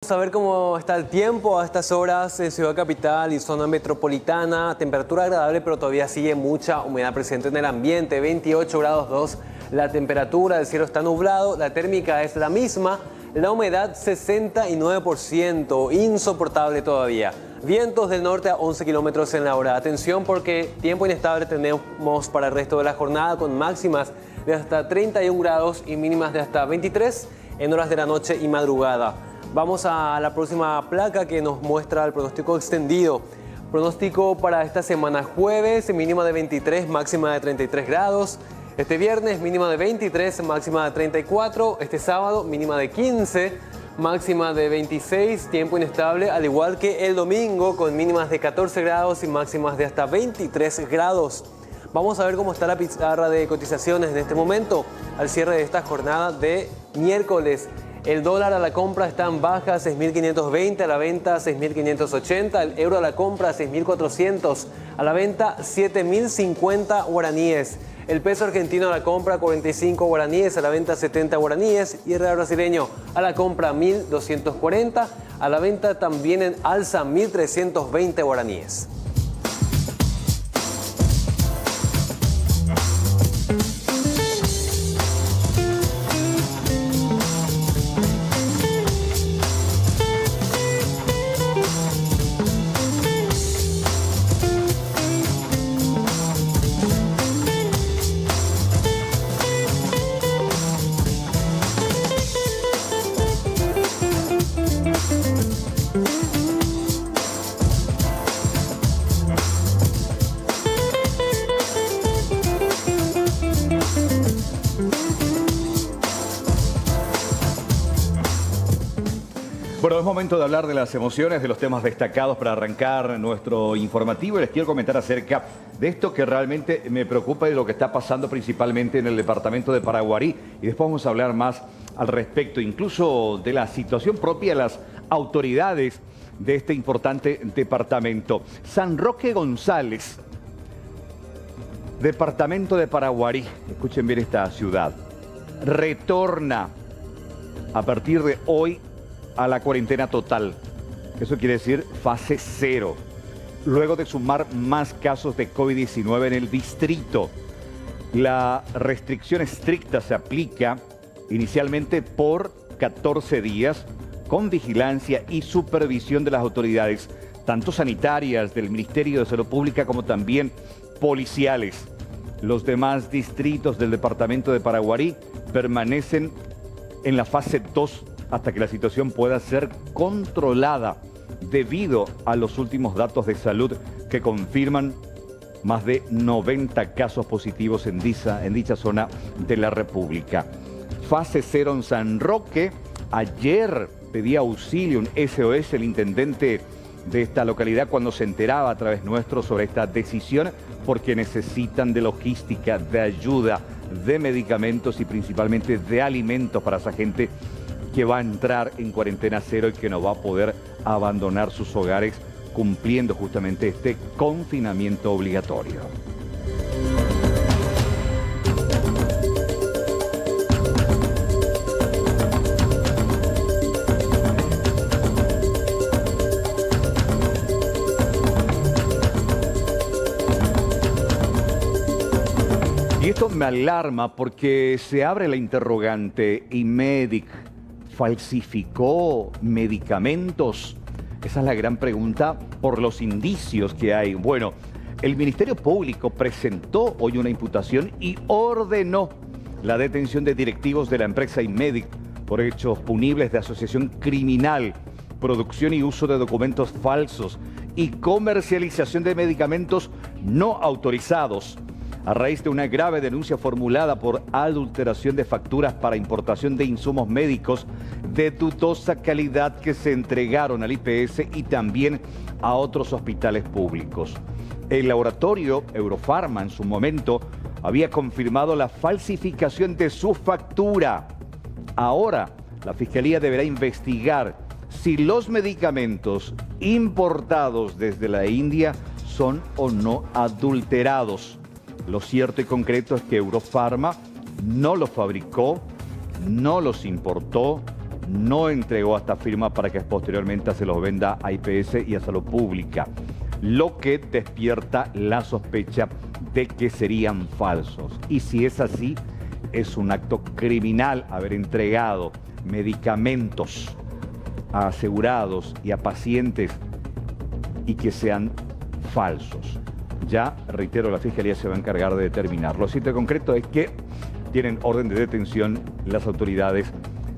Vamos a ver cómo está el tiempo a estas horas en Ciudad Capital y zona metropolitana. Temperatura agradable, pero todavía sigue mucha humedad presente en el ambiente. 28 grados 2 la temperatura, el cielo está nublado, la térmica es la misma. La humedad 69%, insoportable todavía. Vientos del norte a 11 kilómetros en la hora. Atención porque tiempo inestable tenemos para el resto de la jornada con máximas de hasta 31 grados y mínimas de hasta 23 en horas de la noche y madrugada. Vamos a la próxima placa que nos muestra el pronóstico extendido. Pronóstico para esta semana: jueves, mínima de 23, máxima de 33 grados. Este viernes, mínima de 23, máxima de 34. Este sábado, mínima de 15, máxima de 26, tiempo inestable. Al igual que el domingo, con mínimas de 14 grados y máximas de hasta 23 grados. Vamos a ver cómo está la pizarra de cotizaciones en este momento, al cierre de esta jornada de miércoles. El dólar a la compra está en baja, 6.520, a la venta 6.580, el euro a la compra 6.400, a la venta 7.050 guaraníes. El peso argentino a la compra 45 guaraníes, a la venta 70 guaraníes, y el real brasileño a la compra 1.240, a la venta también en alza 1.320 guaraníes. Bueno, es momento de hablar de las emociones, de los temas destacados para arrancar nuestro informativo. Y les quiero comentar acerca de esto que realmente me preocupa y de lo que está pasando principalmente en el departamento de Paraguarí. Y después vamos a hablar más al respecto, incluso de la situación propia de las autoridades de este importante departamento. San Roque González, departamento de Paraguarí. Escuchen bien esta ciudad. Retorna a partir de hoy a la cuarentena total. Eso quiere decir fase 0. Luego de sumar más casos de COVID-19 en el distrito. La restricción estricta se aplica inicialmente por 14 días con vigilancia y supervisión de las autoridades, tanto sanitarias del Ministerio de Salud Pública como también policiales. Los demás distritos del departamento de Paraguarí permanecen en la fase 2 hasta que la situación pueda ser controlada debido a los últimos datos de salud que confirman más de 90 casos positivos en dicha zona de la República. Fase 0 en San Roque. Ayer pedía auxilio, un SOS, el intendente de esta localidad cuando se enteraba a través nuestro sobre esta decisión, porque necesitan de logística, de ayuda, de medicamentos y principalmente de alimentos para esa gente que va a entrar en cuarentena 0 y que no va a poder abandonar sus hogares cumpliendo justamente este confinamiento obligatorio. Y esto me alarma porque se abre la interrogante: ¿IMEDIC falsificó medicamentos? Esa es la gran pregunta por los indicios que hay. Bueno, el Ministerio Público presentó hoy una imputación y ordenó la detención de directivos de la empresa IMEDIC por hechos punibles de asociación criminal, producción y uso de documentos falsos y comercialización de medicamentos no autorizados, a raíz de una grave denuncia formulada por adulteración de facturas para importación de insumos médicos de dudosa calidad que se entregaron al IPS y también a otros hospitales públicos. El laboratorio Eurofarma en su momento había confirmado la falsificación de su factura. Ahora la Fiscalía deberá investigar si los medicamentos importados desde la India son o no adulterados. Lo cierto y concreto es que Eurofarma no los fabricó, no los importó, no entregó esta firma para que posteriormente se los venda a IPS y a Salud Pública, lo que despierta la sospecha de que serían falsos. Y si es así, es un acto criminal haber entregado medicamentos a asegurados y a pacientes y que sean falsos. Ya, reitero, la Fiscalía se va a encargar de determinar. Lo cierto concreto es que tienen orden de detención las autoridades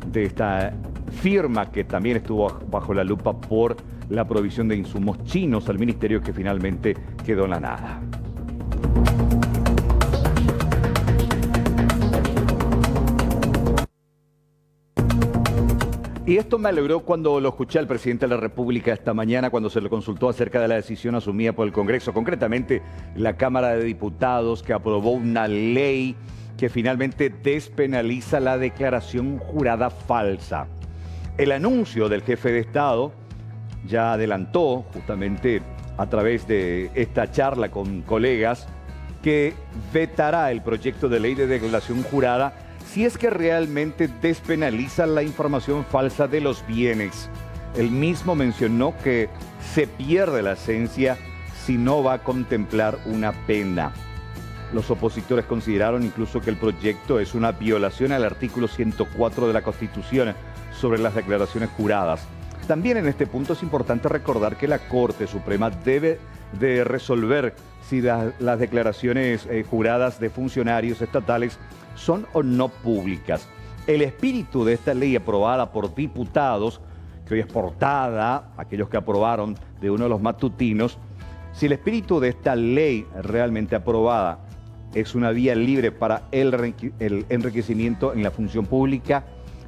de esta firma que también estuvo bajo la lupa por la provisión de insumos chinos al ministerio, que finalmente quedó en la nada. Y esto me alegró cuando lo escuché al presidente de la República esta mañana, cuando se le consultó acerca de la decisión asumida por el Congreso, concretamente la Cámara de Diputados, que aprobó una ley que finalmente despenaliza la declaración jurada falsa. El anuncio del jefe de Estado ya adelantó, justamente a través de esta charla con colegas, que vetará el proyecto de ley de declaración jurada si es que realmente despenaliza la información falsa de los bienes. Él mismo mencionó que se pierde la esencia si no va a contemplar una pena. Los opositores consideraron incluso que el proyecto es una violación al artículo 104 de la Constitución sobre las declaraciones juradas. También en este punto es importante recordar que la Corte Suprema debe de resolver si las declaraciones juradas de funcionarios estatales son o no públicas. El espíritu de esta ley aprobada por diputados, que hoy es portada, aquellos que aprobaron de uno de los matutinos, si el espíritu de esta ley realmente aprobada es una vía libre para el enriquecimiento en la función pública,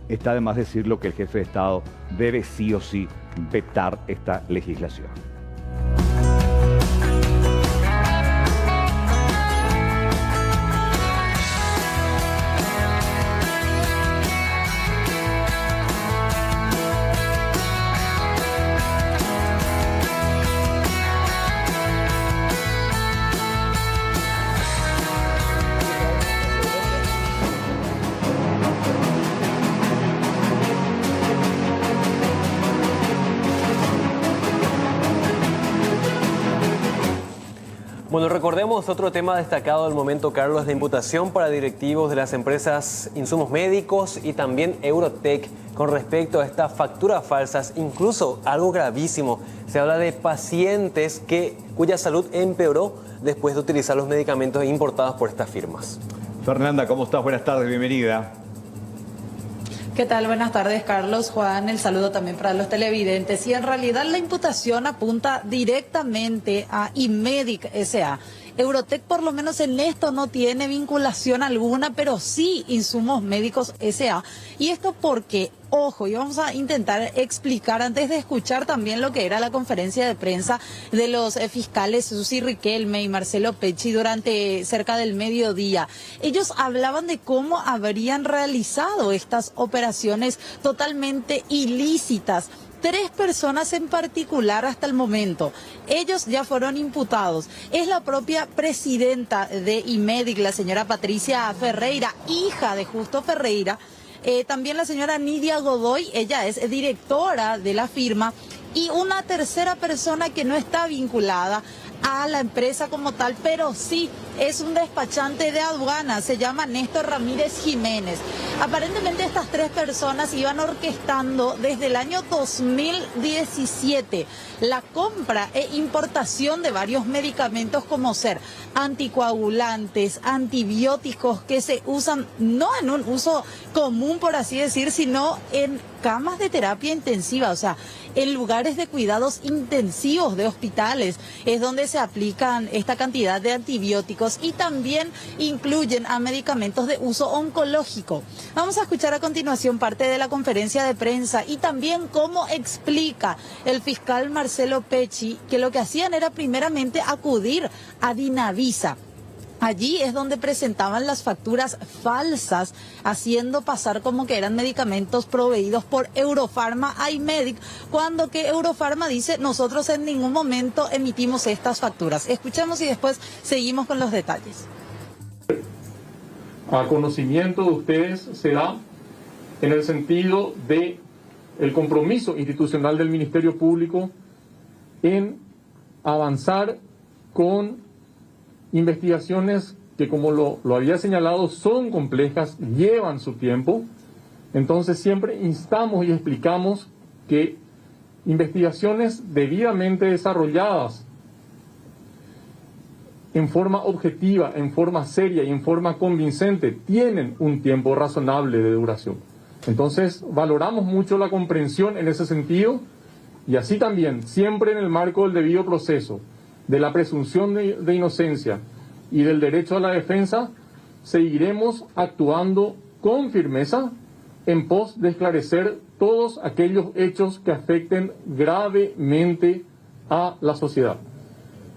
está de más decirlo que el jefe de Estado debe sí o sí vetar esta legislación. Bueno, recordemos otro tema destacado del momento, Carlos, de imputación para directivos de las empresas Insumos Médicos y también Eurotech con respecto a estas facturas falsas, incluso algo gravísimo. Se habla de pacientes cuya salud empeoró después de utilizar los medicamentos importados por estas firmas. Fernanda, ¿cómo estás? Buenas tardes, bienvenida. ¿Qué tal? Buenas tardes, Carlos, Juan. El saludo también para los televidentes. Y en realidad la imputación apunta directamente a Imedic S.A. Eurotech por lo menos en esto no tiene vinculación alguna, pero sí Insumos Médicos S.A. Y esto porque, ojo, y vamos a intentar explicar antes de escuchar también lo que era la conferencia de prensa de los fiscales Susi Riquelme y Marcelo Pecci durante cerca del mediodía. Ellos hablaban de cómo habrían realizado estas operaciones totalmente ilícitas. 3 personas en particular hasta el momento. Ellos ya fueron imputados. Es la propia presidenta de Imedic, la señora Patricia Ferreira, hija de Justo Ferreira. También la señora Nidia Godoy, ella es directora de la firma. Y una tercera persona que no está vinculada a la empresa como tal, pero sí es un despachante de aduanas, se llama Néstor Ramírez Jiménez. Aparentemente estas 3 personas iban orquestando desde el año 2017 la compra e importación de varios medicamentos como ser anticoagulantes, antibióticos que se usan no en un uso común, por así decir, sino en camas de terapia intensiva, o sea, en lugares de cuidados intensivos de hospitales es donde se aplican esta cantidad de antibióticos y también incluyen a medicamentos de uso oncológico. Vamos a escuchar a continuación parte de la conferencia de prensa y también cómo explica el fiscal Marcelo Pecci que lo que hacían era primeramente acudir a Dinavisa. Allí es donde presentaban las facturas falsas, haciendo pasar como que eran medicamentos proveídos por Eurofarma a Imedic, cuando que Eurofarma dice, nosotros en ningún momento emitimos estas facturas. Escuchamos y después seguimos con los detalles. A conocimiento de ustedes se da en el sentido de el compromiso institucional del Ministerio Público en avanzar con investigaciones que, como lo había señalado, son complejas, llevan su tiempo. Entonces siempre instamos y explicamos que investigaciones debidamente desarrolladas en forma objetiva, en forma seria y en forma convincente tienen un tiempo razonable de duración. Entonces valoramos mucho la comprensión en ese sentido, y así también, siempre en el marco del debido proceso, de la presunción de inocencia y del derecho a la defensa, seguiremos actuando con firmeza en pos de esclarecer todos aquellos hechos que afecten gravemente a la sociedad.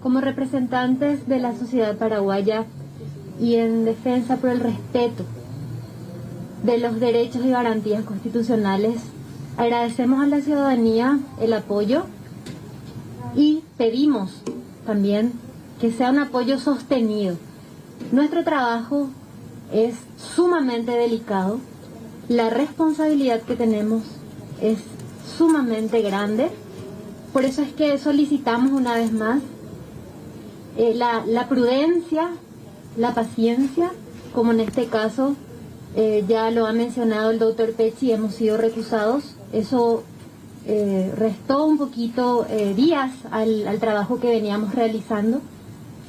Como representantes de la sociedad paraguaya y en defensa por el respeto de los derechos y garantías constitucionales, agradecemos a la ciudadanía el apoyo y pedimos también que sea un apoyo sostenido. Nuestro trabajo es sumamente delicado, la responsabilidad que tenemos es sumamente grande, por eso es que solicitamos una vez más la prudencia, la paciencia, como en este caso ya lo ha mencionado el doctor Pecci, hemos sido recusados. Eso restó un poquito días al trabajo que veníamos realizando.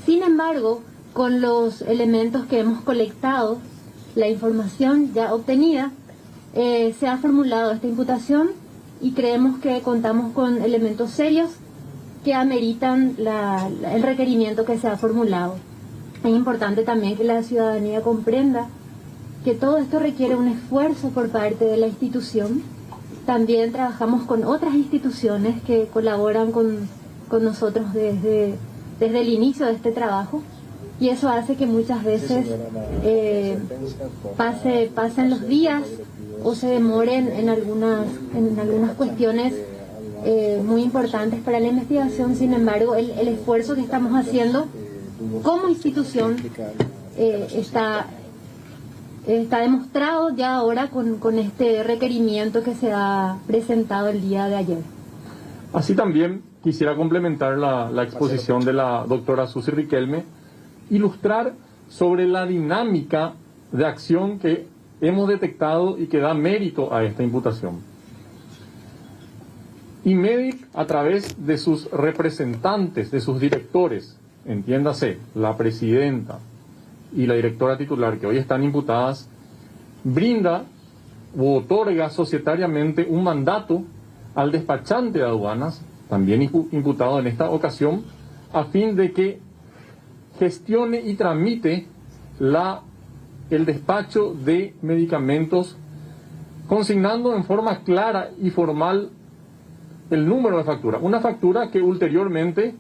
Sin embargo, con los elementos que hemos colectado, la información ya obtenida, se ha formulado esta imputación y creemos que contamos con elementos serios que ameritan el requerimiento que se ha formulado. Es importante también que la ciudadanía comprenda que todo esto requiere un esfuerzo por parte de la institución. También trabajamos con otras instituciones que colaboran con nosotros desde el inicio de este trabajo, y eso hace que muchas veces pasen los días o se demoren en algunas cuestiones muy importantes para la investigación. Sin embargo, el esfuerzo que estamos haciendo como institución está demostrado ya ahora con este requerimiento que se ha presentado el día de ayer. Así también quisiera complementar la exposición de la doctora Susi Riquelme, ilustrar sobre la dinámica de acción que hemos detectado y que da mérito a esta imputación. IMEDIC, a través de sus representantes, de sus directores, entiéndase, la presidenta y la directora titular, que hoy están imputadas, brinda o otorga societariamente un mandato al despachante de aduanas, también imputado en esta ocasión, a fin de que gestione y tramite el despacho de medicamentos, consignando en forma clara y formal el número de factura. Una factura que ulteriormente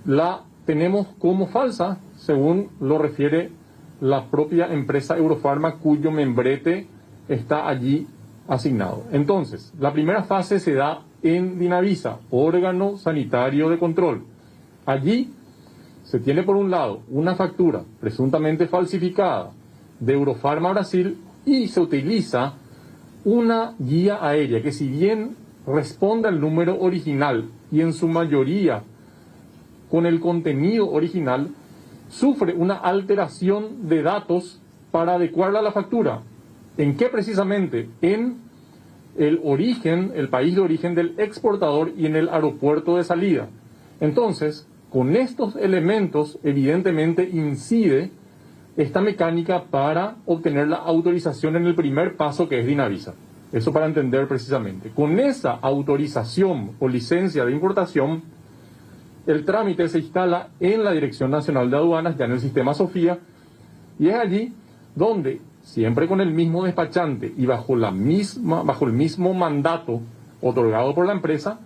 la tenemos como falsa, según lo refiere la propia empresa Eurofarma, cuyo membrete está allí asignado. Entonces, la primera fase se da en Dinavisa, órgano sanitario de control. Allí se tiene por un lado una factura presuntamente falsificada de Eurofarma Brasil y se utiliza una guía aérea que, si bien responde al número original y en su mayoría con el contenido original, sufre una alteración de datos para adecuarla a la factura. ¿En qué precisamente? En el origen, el país de origen del exportador y en el aeropuerto de salida. Entonces, con estos elementos, evidentemente incide esta mecánica para obtener la autorización en el primer paso, que es Dinavisa. Eso para entender precisamente. Con esa autorización o licencia de importación, el trámite se instala en la Dirección Nacional de Aduanas, ya en el sistema Sofía, y es allí donde, siempre con el mismo despachante y bajo el mismo mandato otorgado por la empresa,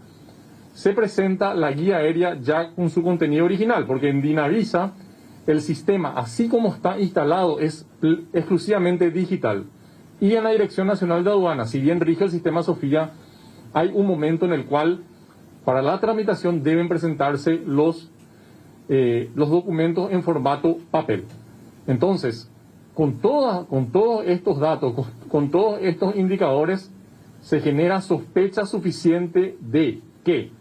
se presenta la guía aérea ya con su contenido original, porque en Dinavisa el sistema, así como está instalado, es exclusivamente digital. Y en la Dirección Nacional de Aduanas, si bien rige el sistema Sofía, hay un momento en el cual para la tramitación deben presentarse los documentos en formato papel. Entonces, con todos estos datos, con todos estos indicadores, se genera sospecha suficiente de que,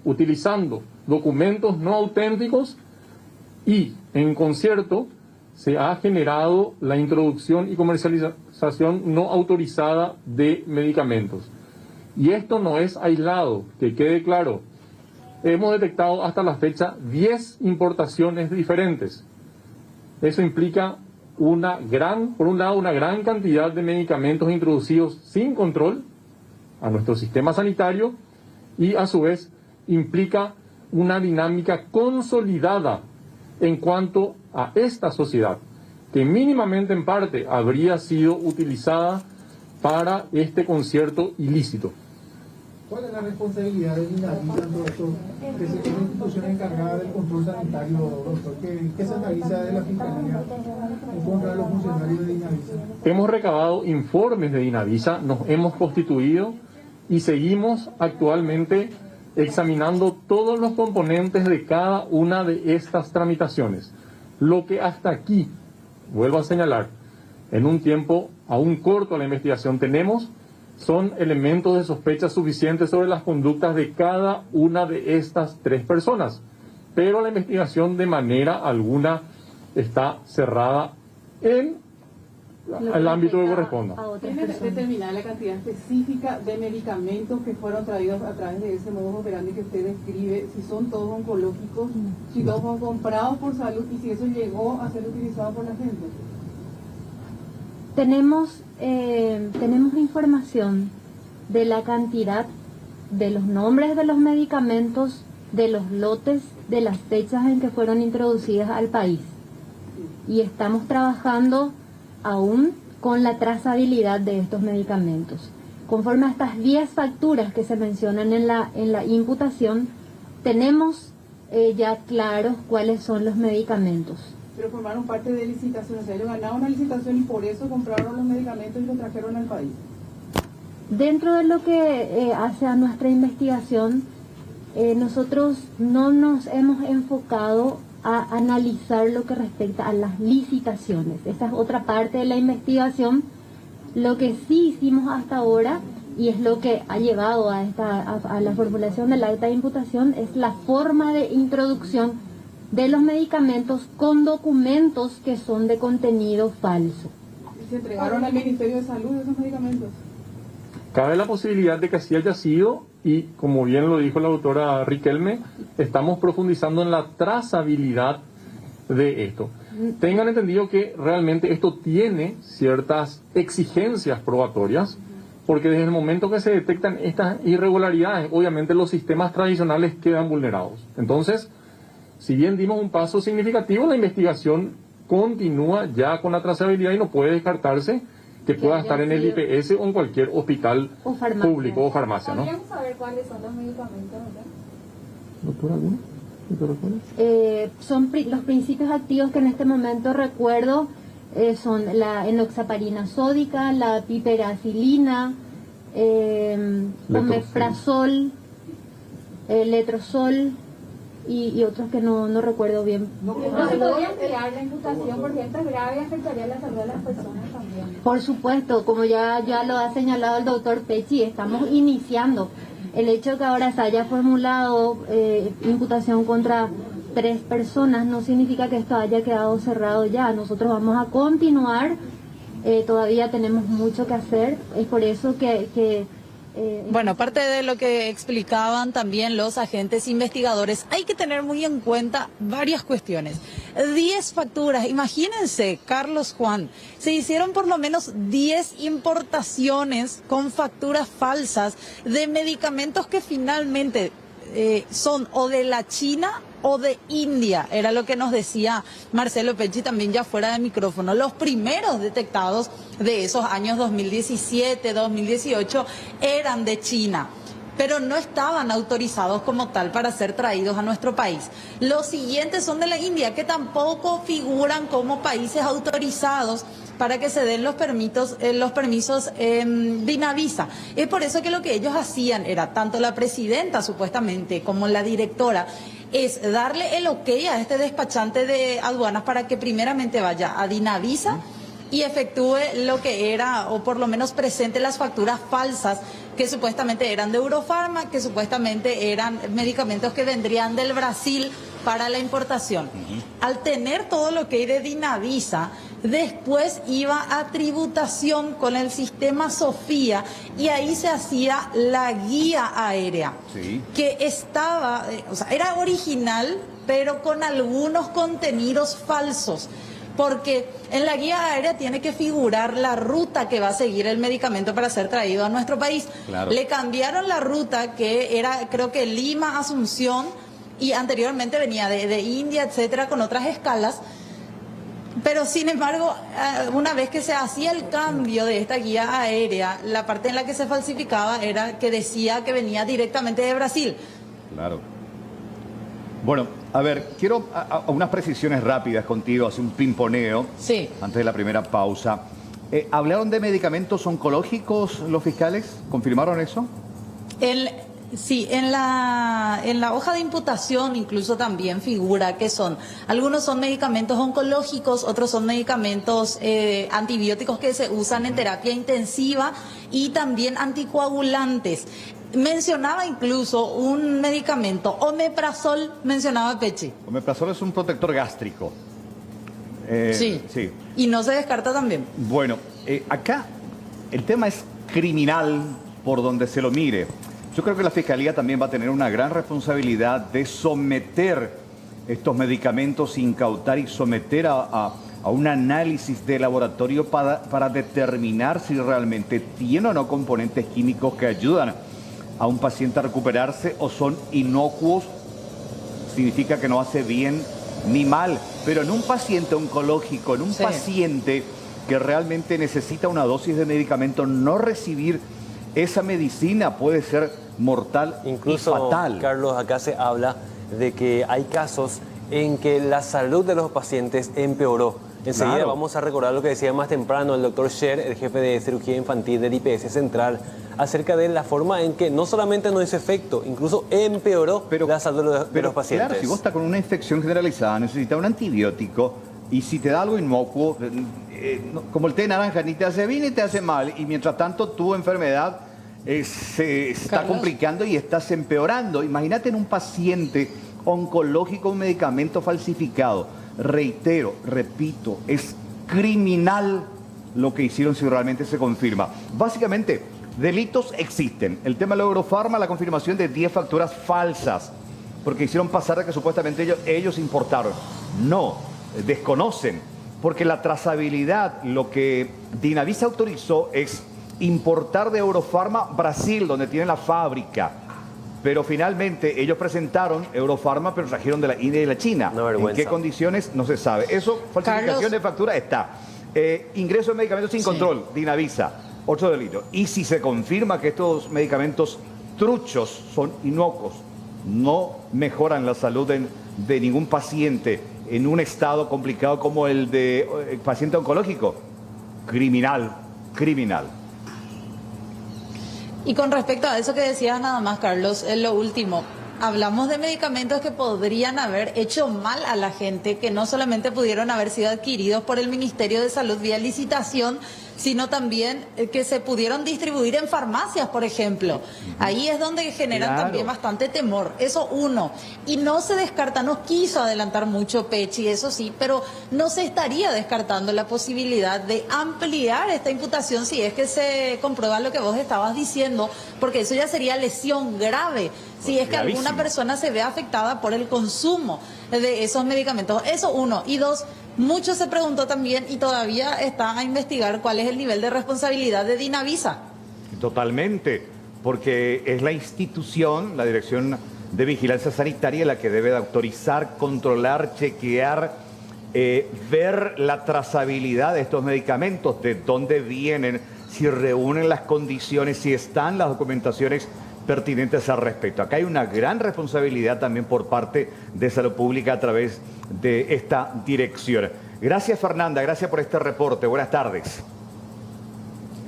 utilizando documentos no auténticos y en concierto, se ha generado la introducción y comercialización no autorizada de medicamentos. Y esto no es aislado, que quede claro. Hemos detectado hasta la fecha 10 importaciones diferentes. Eso implica por un lado, una gran cantidad de medicamentos introducidos sin control a nuestro sistema sanitario y a su vez implica una dinámica consolidada en cuanto a esta sociedad, que mínimamente en parte habría sido utilizada para este concierto ilícito. ¿Cuál es la responsabilidad de Dinavisa en todo esto? Que se tiene una institución encargada del control sanitario, doctor. ¿Qué se analiza de la Fiscalía en contra de los funcionarios de Dinavisa? Hemos recabado informes de Dinavisa, nos hemos constituido y seguimos actualmente examinando todos los componentes de cada una de estas tramitaciones. Lo que hasta aquí, vuelvo a señalar, en un tiempo aún corto a la investigación tenemos, son elementos de sospecha suficientes sobre las conductas de cada una de estas 3 personas. Pero la investigación de manera alguna está cerrada en el ámbito que corresponda. ¿Tiene determinada la cantidad específica de medicamentos que fueron traídos a través de ese modo operandi que usted describe? Si son todos oncológicos, si todos son comprados por salud y si eso llegó a ser utilizado por la gente. Tenemos información de la cantidad, de los nombres de los medicamentos, de los lotes, de las fechas en que fueron introducidas al país. Y estamos trabajando aún con la trazabilidad de estos medicamentos. Conforme a estas 10 facturas que se mencionan en la imputación, tenemos ya claros cuáles son los medicamentos. Pero formaron parte de licitaciones, o sea, ellos ganaron una licitación y por eso compraron los medicamentos y los trajeron al país. Dentro de lo que hace a nuestra investigación, nosotros no nos hemos enfocado a analizar lo que respecta a las licitaciones. Esa es otra parte de la investigación. Lo que sí hicimos hasta ahora, y es lo que ha llevado a la formulación del acta de imputación, es la forma de introducción de los medicamentos con documentos que son de contenido falso. ¿Y se entregaron al Ministerio de Salud esos medicamentos? Cabe la posibilidad de que así haya sido y, como bien lo dijo la doctora Riquelme, estamos profundizando en la trazabilidad de esto. Tengan entendido que realmente esto tiene ciertas exigencias probatorias, porque desde el momento que se detectan estas irregularidades, obviamente los sistemas tradicionales quedan vulnerados. Entonces, si bien dimos un paso significativo, la investigación continúa ya con la trazabilidad y no puede descartarse que pueda estar en el IPS o en cualquier hospital público o farmacia, ¿no? ¿Podríamos saber cuáles son los medicamentos? ¿Doctora, alguno? Son los principios activos que en este momento recuerdo, son la enoxaparina sódica, la piperacilina, omeprazol, letrozol y otros que no recuerdo bien. ¿No se podría ampliar la imputación porque esto es grave y afectaría la salud de las personas también? Por supuesto, como ya lo ha señalado el doctor Pecci, estamos iniciando. El hecho de que ahora se haya formulado imputación contra 3 personas no significa que esto haya quedado cerrado ya. Nosotros vamos a continuar, todavía tenemos mucho que hacer, es por eso que bueno, parte de lo que explicaban también los agentes investigadores, hay que tener muy en cuenta varias cuestiones. 10 facturas, imagínense, Carlos, Juan, se hicieron por lo menos 10 importaciones con facturas falsas de medicamentos que finalmente son o de la China o de India, era lo que nos decía Marcelo Pecci también ya fuera de micrófono. Los primeros detectados de esos años 2017, 2018 eran de China, pero no estaban autorizados como tal para ser traídos a nuestro país. Los siguientes son de la India, que tampoco figuran como países autorizados para que se den los permisos Dinavisa. Es por eso que lo que ellos hacían era, tanto la presidenta supuestamente como la directora, es darle el ok a este despachante de aduanas para que primeramente vaya a Dinavisa y efectúe lo que era, o por lo menos presente las facturas falsas que supuestamente eran de Eurofarma, que supuestamente eran medicamentos que vendrían del Brasil para la importación. Al tener todo lo que hay de Dinavisa, después iba a tributación con el sistema Sofía y ahí se hacía la guía aérea, que estaba, o sea, era original, pero con algunos contenidos falsos. Porque en la guía aérea tiene que figurar la ruta que va a seguir el medicamento para ser traído a nuestro país. Claro. Le cambiaron la ruta, que era, creo que Lima, Asunción, y anteriormente venía de India, etcétera, con otras escalas. Pero sin embargo, una vez que se hacía el cambio de esta guía aérea, la parte en la que se falsificaba era que decía que venía directamente de Brasil. Claro. Bueno, a ver, quiero unas precisiones rápidas contigo, hacer un pimponeo. Sí. Antes de la primera pausa. ¿Hablaron de medicamentos oncológicos los fiscales? ¿Confirmaron eso? Sí, en la hoja de imputación incluso también figura que algunos son medicamentos oncológicos, otros son medicamentos antibióticos que se usan en terapia intensiva y también anticoagulantes. Mencionaba incluso un medicamento, omeprazol, mencionaba Pechi. Omeprazol es un protector gástrico. Sí. Sí. Y no se descarta también. Bueno, acá el tema es criminal por donde se lo mire. Yo creo que la Fiscalía también va a tener una gran responsabilidad de someter estos medicamentos, incautar y someter a un análisis de laboratorio para determinar si realmente tienen o no componentes químicos que ayudan a un paciente a recuperarse o son inocuos. Significa que no hace bien ni mal, pero en un paciente oncológico, en un paciente que realmente necesita una dosis de medicamento, no recibir esa medicina puede ser mortal, incluso, y fatal. Carlos, acá se habla de que hay casos en que la salud de los pacientes empeoró. Enseguida vamos a recordar lo que decía más temprano el doctor Sher, el jefe de cirugía infantil del IPS Central, acerca de la forma en que no solamente no hizo efecto, incluso empeoró la salud de los pacientes. Claro, si vos estás con una infección generalizada, necesitas un antibiótico, y si te da algo inocuo, como el té de naranja, ni te hace bien ni te hace mal, y mientras tanto tu enfermedad se está complicando y estás empeorando. Imagínate en un paciente oncológico un medicamento falsificado. Reitero, repito, es criminal lo que hicieron si realmente se confirma. Básicamente, delitos existen. El tema de la Eurofarma, la confirmación de 10 facturas falsas, porque hicieron pasar de que supuestamente ellos importaron. No, desconocen, porque la trazabilidad, lo que Dinavisa autorizó es importar de Eurofarma Brasil, donde tienen la fábrica. Pero finalmente ellos presentaron Eurofarma, pero trajeron de la India y de la China. ¿En qué condiciones? No se sabe. Eso, falsificación Carlos, de factura está. Ingreso de medicamentos sin control, Dinavisa, otro delito. Y si se confirma que estos medicamentos truchos son inocuos, no mejoran la salud de ningún paciente en un estado complicado como el de paciente oncológico, criminal, criminal. Y con respecto a eso que decías nada más, Carlos, lo último, hablamos de medicamentos que podrían haber hecho mal a la gente, que no solamente pudieron haber sido adquiridos por el Ministerio de Salud vía licitación, sino también que se pudieron distribuir en farmacias, por ejemplo. Ahí es donde generan también bastante temor. Eso uno. Y no se descarta, no quiso adelantar mucho Pechi, eso sí, pero no se estaría descartando la posibilidad de ampliar esta imputación si es que se comprueba lo que vos estabas diciendo, porque eso ya sería lesión grave. Si es que alguna persona se ve afectada por el consumo de esos medicamentos. Eso uno. Y dos, mucho se preguntó también y todavía está a investigar cuál es el nivel de responsabilidad de Dinavisa. Totalmente, porque es la institución, la Dirección de Vigilancia Sanitaria, la que debe de autorizar, controlar, chequear, ver la trazabilidad de estos medicamentos, de dónde vienen, si reúnen las condiciones, si están las documentaciones pertinentes al respecto. Acá hay una gran responsabilidad también por parte de Salud Pública a través de esta dirección. Gracias, Fernanda, gracias por este reporte. Buenas tardes.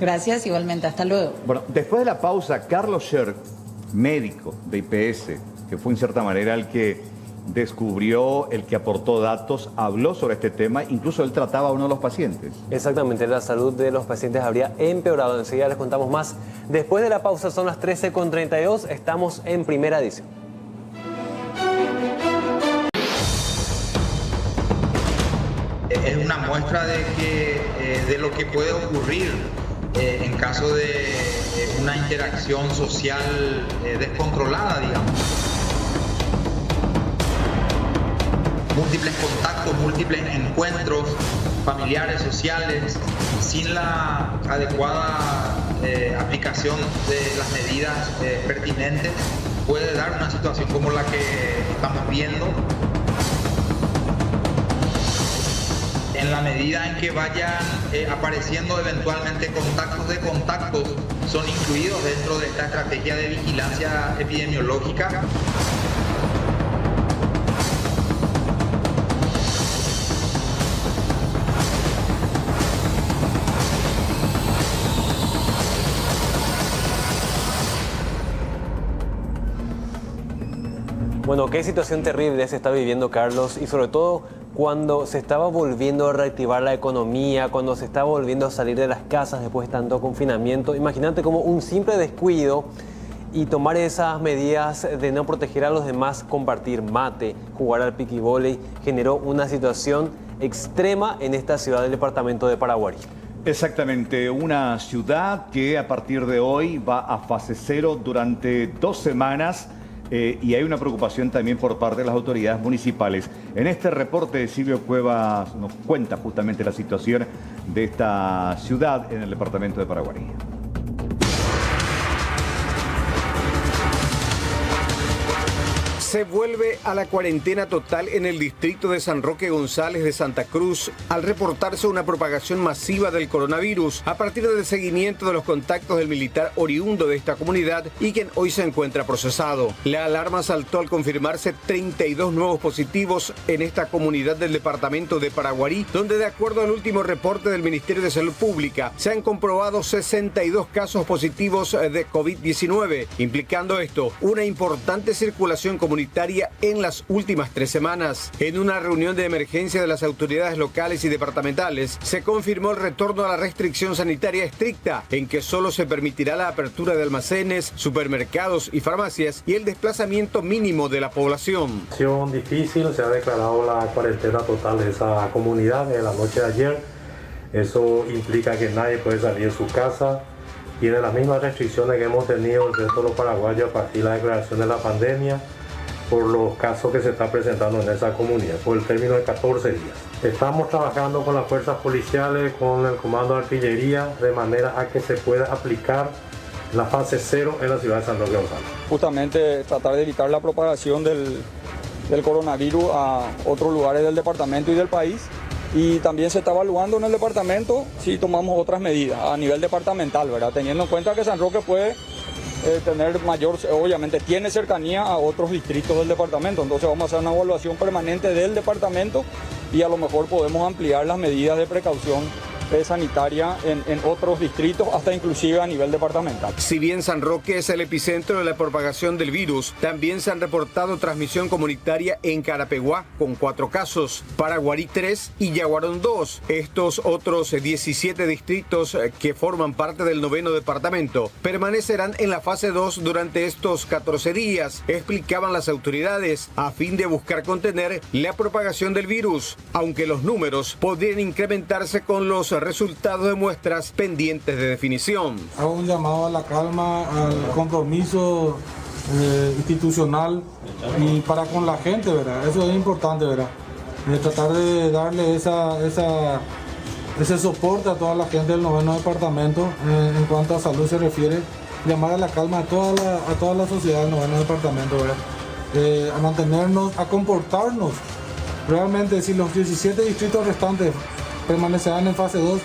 Gracias, igualmente. Hasta luego. Bueno, después de la pausa, Carlos Sher, médico de IPS, que fue en cierta manera el que descubrió, el que aportó datos, habló sobre este tema, incluso él trataba a uno de los pacientes. Exactamente, la salud de los pacientes habría empeorado. Enseguida les contamos más. Después de la pausa, son las 13:32, estamos en Primera Edición. Es una muestra de lo que puede ocurrir en caso de una interacción social descontrolada, digamos. Múltiples contactos, múltiples encuentros familiares, sociales, sin la adecuada aplicación de las medidas pertinentes, puede dar una situación como la que estamos viendo. En la medida en que vayan apareciendo eventualmente contactos de contactos, son incluidos dentro de esta estrategia de vigilancia epidemiológica. Bueno, qué situación terrible se está viviendo, Carlos, y sobre todo cuando se estaba volviendo a reactivar la economía, cuando se estaba volviendo a salir de las casas después de tanto confinamiento. Imagínate como un simple descuido y tomar esas medidas de no proteger a los demás, compartir mate, jugar al piquivóley, generó una situación extrema en esta ciudad del departamento de Paraguarí. Exactamente, una ciudad que a partir de hoy va a fase 0 durante 2 semanas. Y hay una preocupación también por parte de las autoridades municipales. En este reporte, Silvio Cuevas nos cuenta justamente la situación de esta ciudad en el departamento de Paraguarí. Se vuelve a la cuarentena total en el distrito de San Roque González de Santa Cruz al reportarse una propagación masiva del coronavirus a partir del seguimiento de los contactos del militar oriundo de esta comunidad y quien hoy se encuentra procesado. La alarma saltó al confirmarse 32 nuevos positivos en esta comunidad del departamento de Paraguarí, donde de acuerdo al último reporte del Ministerio de Salud Pública se han comprobado 62 casos positivos de COVID-19, implicando esto una importante circulación comunitaria en las últimas 3 semanas. En una reunión de emergencia de las autoridades locales y departamentales, se confirmó el retorno a la restricción sanitaria estricta, en que solo se permitirá la apertura de almacenes, supermercados y farmacias y el desplazamiento mínimo de la población. Situación difícil, se ha declarado la cuarentena total de esa comunidad en la noche de ayer. Eso implica que nadie puede salir de su casa. Tiene las mismas restricciones que hemos tenido el resto de los paraguayos a partir de la declaración de la pandemia, por los casos que se están presentando en esa comunidad, por el término de 14 días. Estamos trabajando con las fuerzas policiales, con el comando de artillería, de manera a que se pueda aplicar la fase 0 en la ciudad de San Roque González. Justamente tratar de evitar la propagación del coronavirus a otros lugares del departamento y del país. Y también se está evaluando en el departamento si tomamos otras medidas a nivel departamental, ¿verdad? Teniendo en cuenta que San Roque puede tener mayor, obviamente tiene cercanía a otros distritos del departamento, entonces vamos a hacer una evaluación permanente del departamento y a lo mejor podemos ampliar las medidas de precaución sanitaria en otros distritos, hasta inclusive a nivel departamental. Si bien San Roque es el epicentro de la propagación del virus, también se han reportado transmisión comunitaria en Carapeguá con 4 casos, Paraguarí 3 y Yaguarón 2. Estos otros 17 distritos que forman parte del 9º departamento permanecerán en la fase 2 durante estos 14 días, explicaban las autoridades, a fin de buscar contener la propagación del virus, aunque los números podrían incrementarse con los resultados de muestras pendientes de definición. Hago un llamado a la calma, al compromiso institucional y para con la gente, ¿verdad? Eso es importante, ¿verdad? Tratar de darle ese soporte a toda la gente del 9º departamento en cuanto a salud se refiere, llamar a la calma a toda la sociedad del 9º departamento, ¿verdad? A mantenernos, a comportarnos. Realmente, si los 17 distritos restantes permanecerán en fase 2,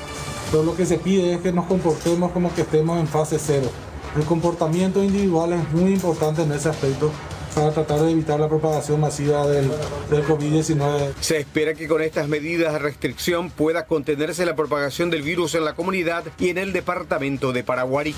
pero lo que se pide es que nos comportemos como que estemos en fase 0. El comportamiento individual es muy importante en ese aspecto para tratar de evitar la propagación masiva del COVID-19. Se espera que con estas medidas de restricción pueda contenerse la propagación del virus en la comunidad y en el departamento de Paraguarí.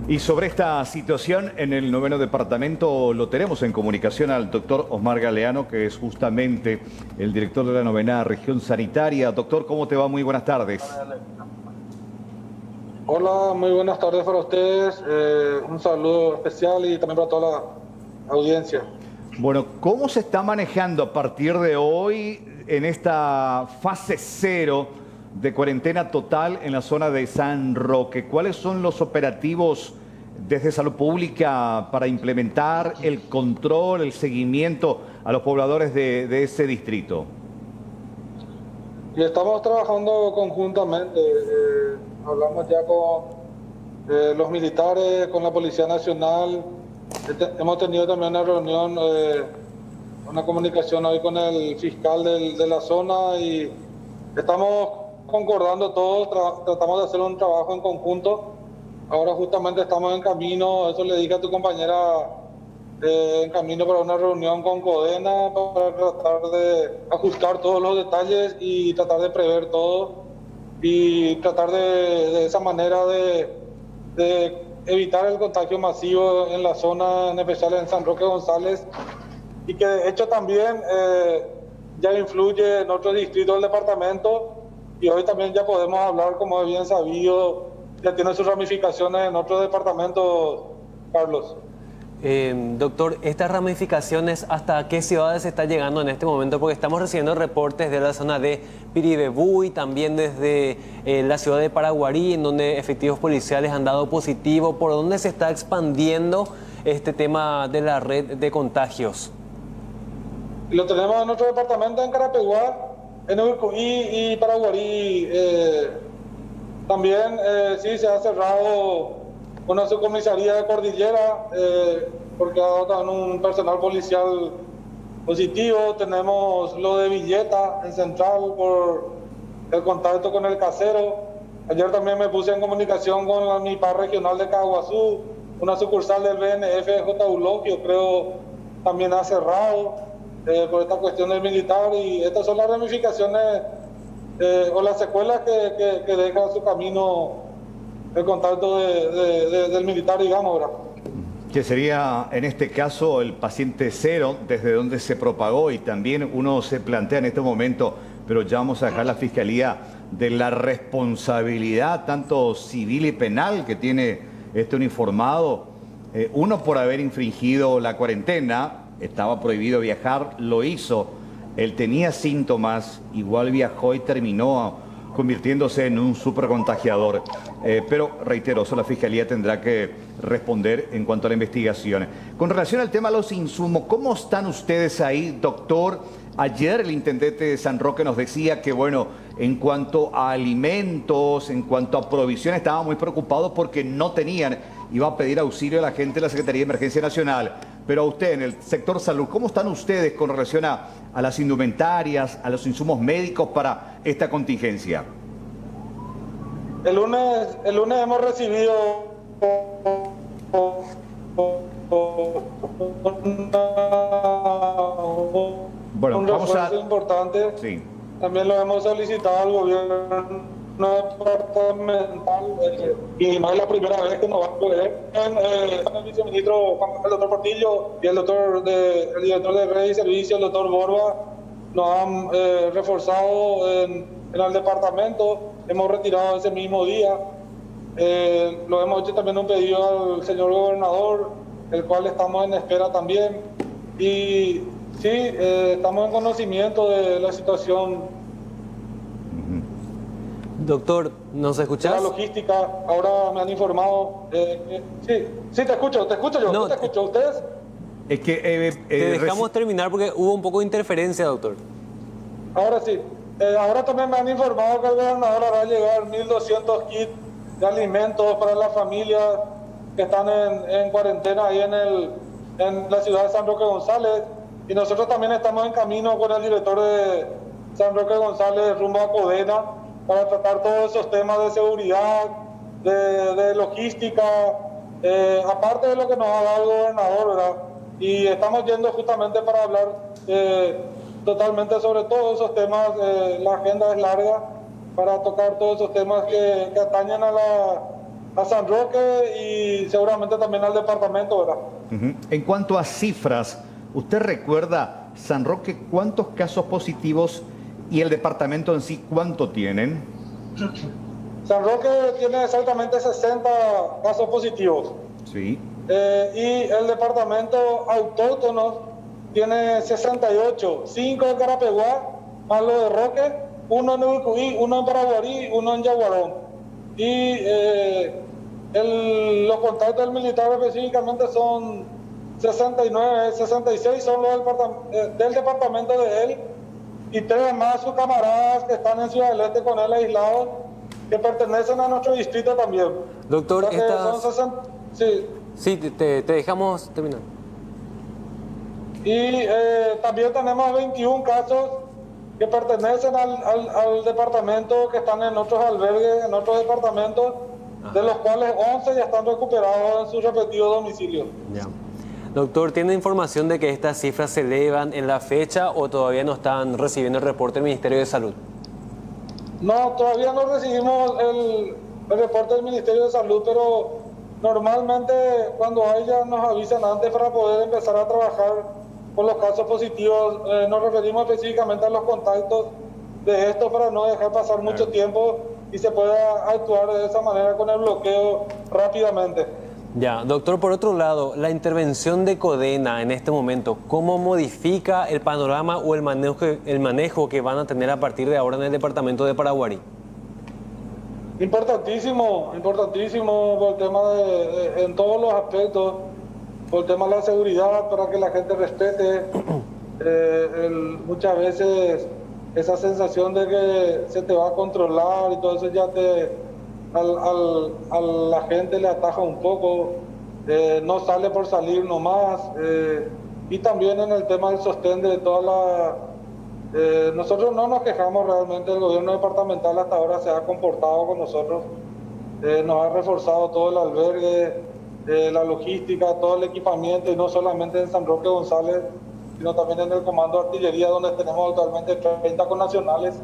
Y sobre esta situación en el 9º departamento lo tenemos en comunicación al doctor Osmar Galeano, que es justamente el director de la 9ª región sanitaria. Doctor, ¿cómo te va? Muy buenas tardes. Hola, muy buenas tardes para ustedes. Un saludo especial y también para toda la audiencia. Bueno, ¿cómo se está manejando a partir de hoy en esta fase 0 de cuarentena total en la zona de San Roque? ¿Cuáles son los operativos desde Salud Pública para implementar el control, el seguimiento a los pobladores de ese distrito? Y estamos trabajando conjuntamente. Hablamos ya con los militares, con la Policía Nacional. Hemos tenido también una reunión, una comunicación hoy con el fiscal de la zona y estamos concordando todos, tratamos de hacer un trabajo en conjunto. Ahora justamente estamos en camino, eso le dije a tu compañera, en camino para una reunión con Codena para tratar de ajustar todos los detalles y tratar de prever todo y tratar de esa manera de evitar el contagio masivo en la zona, en especial en San Roque González, y que de hecho también ya influye en otros distritos del departamento. Y hoy también ya podemos hablar, como es bien sabido, ya tiene sus ramificaciones en otros departamentos, Carlos. Doctor, ¿estas ramificaciones hasta qué ciudades está llegando en este momento? Porque estamos recibiendo reportes de la zona de Piribebú y también desde la ciudad de Paraguarí, en donde efectivos policiales han dado positivo. ¿Por dónde se está expandiendo este tema de la red de contagios? Lo tenemos en nuestro departamento, en Carapeguá, en Urucuí y Paraguarí. También sí se ha cerrado una subcomisaría de Cordillera porque ha dado también un personal policial positivo. Tenemos lo de Villeta en Central por el contacto con el casero. Ayer también me puse en comunicación con la MIPAR regional de Caguazú, una sucursal del BNF de J. Eulogio, creo también ha cerrado por esta cuestión del militar, y estas son las ramificaciones o las secuelas que deja su camino el contacto del militar, digamos, ¿verdad? Que sería en este caso el paciente 0, desde donde se propagó, y también uno se plantea en este momento, pero ya vamos a dejar la Fiscalía, de la responsabilidad tanto civil y penal que tiene este uniformado. Uno por haber infringido la cuarentena, estaba prohibido viajar, lo hizo. Él tenía síntomas, igual viajó y terminó convirtiéndose en un supercontagiador. Pero reitero, eso la Fiscalía tendrá que responder en cuanto a la investigación. Con relación al tema de los insumos, ¿cómo están ustedes ahí, doctor? Ayer el intendente de San Roque nos decía que, bueno, en cuanto a alimentos, en cuanto a provisiones, estaban muy preocupados porque no tenían. Iba a pedir auxilio a la gente de la Secretaría de Emergencia Nacional. Pero a usted, en el sector salud, ¿cómo están ustedes con relación a las indumentarias, a los insumos médicos para esta contingencia? El lunes hemos recibido un refuerzo importante. Sí. También lo hemos solicitado al gobierno departamental, y no es la primera vez que nos va a poder. El viceministro el doctor Portillo y el director de Red y Servicios, el doctor Borba, nos han reforzado en el departamento. Hemos retirado ese mismo día. Lo hemos hecho también un pedido al señor gobernador, el cual estamos en espera también. Y sí, estamos en conocimiento de la situación. Doctor, ¿nos escuchás? La logística, ahora me han informado. Sí, te escucho yo. No, te escucho. ¿Ustedes? Es que te dejamos terminar porque hubo un poco de interferencia, doctor. Ahora sí. Ahora también me han informado que el gobernador hará llegar 1.200 kits de alimentos para las familias que están en cuarentena ahí en la ciudad de San Roque González. Y nosotros también estamos en camino con el director de San Roque González rumbo a Codena para tratar todos esos temas de seguridad, de logística, aparte de lo que nos ha dado el gobernador, ¿verdad? Y estamos yendo justamente para hablar totalmente sobre todos esos temas. La agenda es larga para tocar todos esos temas que atañen a a San Roque y seguramente también al departamento, ¿verdad? En cuanto a cifras, ¿usted recuerda, San Roque, cuántos casos positivos y el departamento en sí cuánto tienen? San Roque tiene exactamente 60 casos positivos. Sí. Y el departamento autóctono tiene 68, 5 en Carapeguá, más lo de Roque, 1 en Urucuí, 1 en Paraguarí, 1 en Yaguarón. Y los contactos del militar específicamente son 69, 66 son los del departamento de él, y 3 más sus camaradas que están en Ciudad del Este con él aislados, que pertenecen a nuestro distrito también. Doctor, o sea son 60, sí. Sí, te dejamos terminar. Y también tenemos 21 casos que pertenecen al departamento, que están en otros albergues, en otros departamentos, de los cuales 11 ya están recuperados en sus respectivos domicilios. Ya. Doctor, ¿tiene información de que estas cifras se elevan en la fecha o todavía no están recibiendo el reporte del Ministerio de Salud? No, todavía no recibimos el reporte del Ministerio de Salud, pero normalmente cuando hay ya nos avisan antes para poder empezar a trabajar con los casos positivos. Nos referimos específicamente a los contactos de esto para no dejar pasar mucho tiempo y se pueda actuar de esa manera con el bloqueo rápidamente. Ya, doctor, por otro lado, la intervención de Codena en este momento, ¿cómo modifica el panorama o el manejo que van a tener a partir de ahora en el departamento de Paraguarí? Importantísimo por el tema en todos los aspectos, por el tema de la seguridad, para que la gente respete. Muchas veces esa sensación de que se te va a controlar y todo eso ya a la gente le ataja un poco, no sale por salir nomás, y también en el tema del sostén de toda la... nosotros no nos quejamos realmente, el gobierno departamental hasta ahora se ha comportado con nosotros, nos ha reforzado todo el albergue, la logística, todo el equipamiento, y no solamente en San Roque González, sino también en el Comando de Artillería, donde tenemos actualmente 30 connacionales,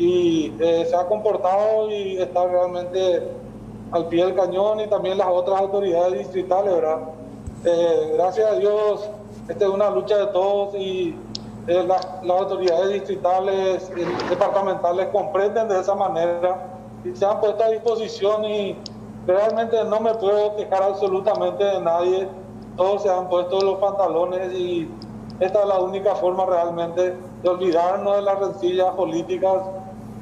y se ha comportado y está realmente al pie del cañón, y también las otras autoridades distritales, ¿verdad? Gracias a Dios, esta es una lucha de todos, y las autoridades distritales, departamentales comprenden de esa manera y se han puesto a disposición, y realmente no me puedo quejar absolutamente de nadie. Todos se han puesto los pantalones, y esta es la única forma realmente de olvidarnos de las rencillas políticas,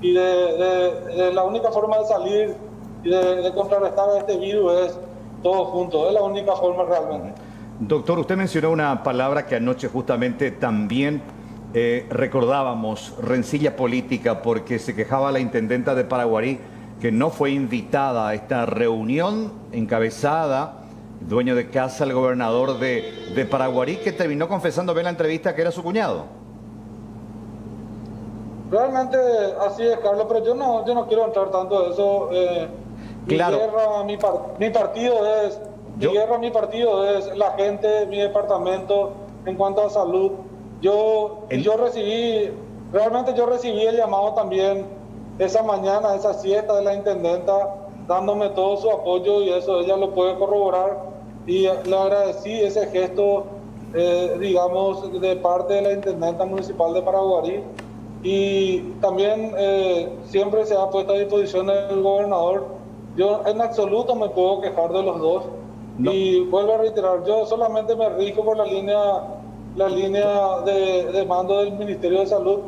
y de la única forma de salir y de contrarrestar a este virus es todos juntos. Es la única forma realmente. Doctor, usted mencionó una palabra que anoche justamente también recordábamos, rencilla política, porque se quejaba la intendenta de Paraguarí que no fue invitada a esta reunión encabezada, dueño de casa, el gobernador de Paraguarí, que terminó confesándome en la entrevista que era su cuñado. Realmente así es, Carlos, pero yo no quiero entrar tanto en eso. Claro. Mi guerra, mi partido es la gente, mi departamento en cuanto a salud. Yo recibí el llamado también esa mañana, esa siesta de la intendenta, dándome todo su apoyo, y eso ella lo puede corroborar, y le agradecí ese gesto, digamos, de parte de la intendenta municipal de Paraguarí. Y también siempre se ha puesto a disposición el gobernador. Yo en absoluto me puedo quejar de los dos. No. Y vuelvo a reiterar, yo solamente me rijo por la línea de mando del Ministerio de Salud,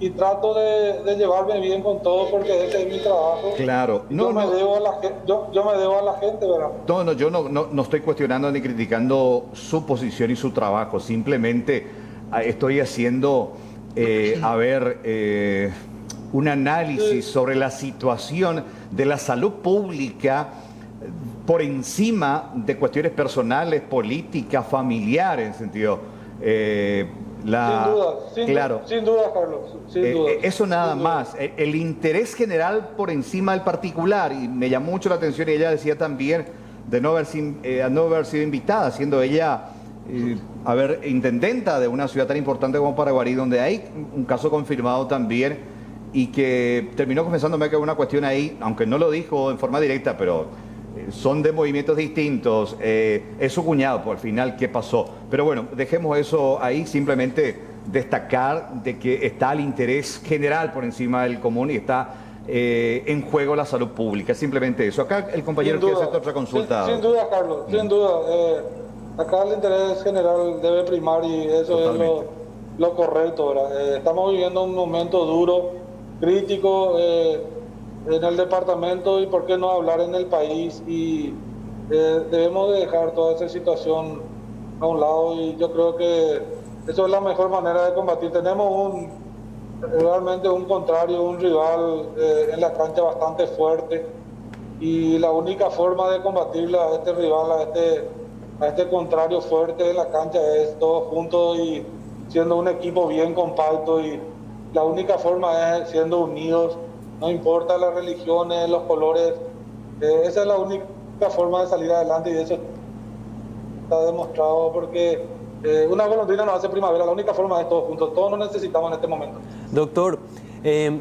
y trato de llevarme bien con todo, porque ese es mi trabajo. Claro. Yo me debo a la gente, ¿verdad? No, yo no estoy cuestionando ni criticando su posición y su trabajo. Simplemente estoy haciendo... un análisis sobre la situación de la salud pública por encima de cuestiones personales, políticas, familiares, en sentido. Sin duda, Carlos. Sin duda. Eso nada más. El interés general por encima del particular, y me llamó mucho la atención, y ella decía también de no haber sido invitada, siendo ella... intendenta de una ciudad tan importante como Paraguarí, donde hay un caso confirmado también, y que terminó confesándome que hay una cuestión ahí, aunque no lo dijo en forma directa, pero son de movimientos distintos, es su cuñado, por al final, ¿qué pasó? Pero bueno, dejemos eso ahí, simplemente destacar de que está el interés general por encima del común y está en juego la salud pública, simplemente eso. Acá el compañero quiere hacer otra consulta. Sin duda, Carlos, sin duda. Acá el interés general debe primar y eso totalmente es lo correcto, ¿verdad? Estamos viviendo un momento duro, crítico en el departamento y por qué no hablar en el país, y debemos de dejar toda esa situación a un lado, y yo creo que eso es la mejor manera de combatir. Tenemos realmente un contrario, un rival en la cancha bastante fuerte, y la única forma de combatirle a este rival, a este contrario fuerte en la cancha, es todos juntos y siendo un equipo bien compacto, y la única forma es siendo unidos, no importa las religiones, los colores, esa es la única forma de salir adelante, y eso está demostrado porque una golondrina no hace primavera, la única forma es todos juntos, todos nos necesitamos en este momento. Doctor,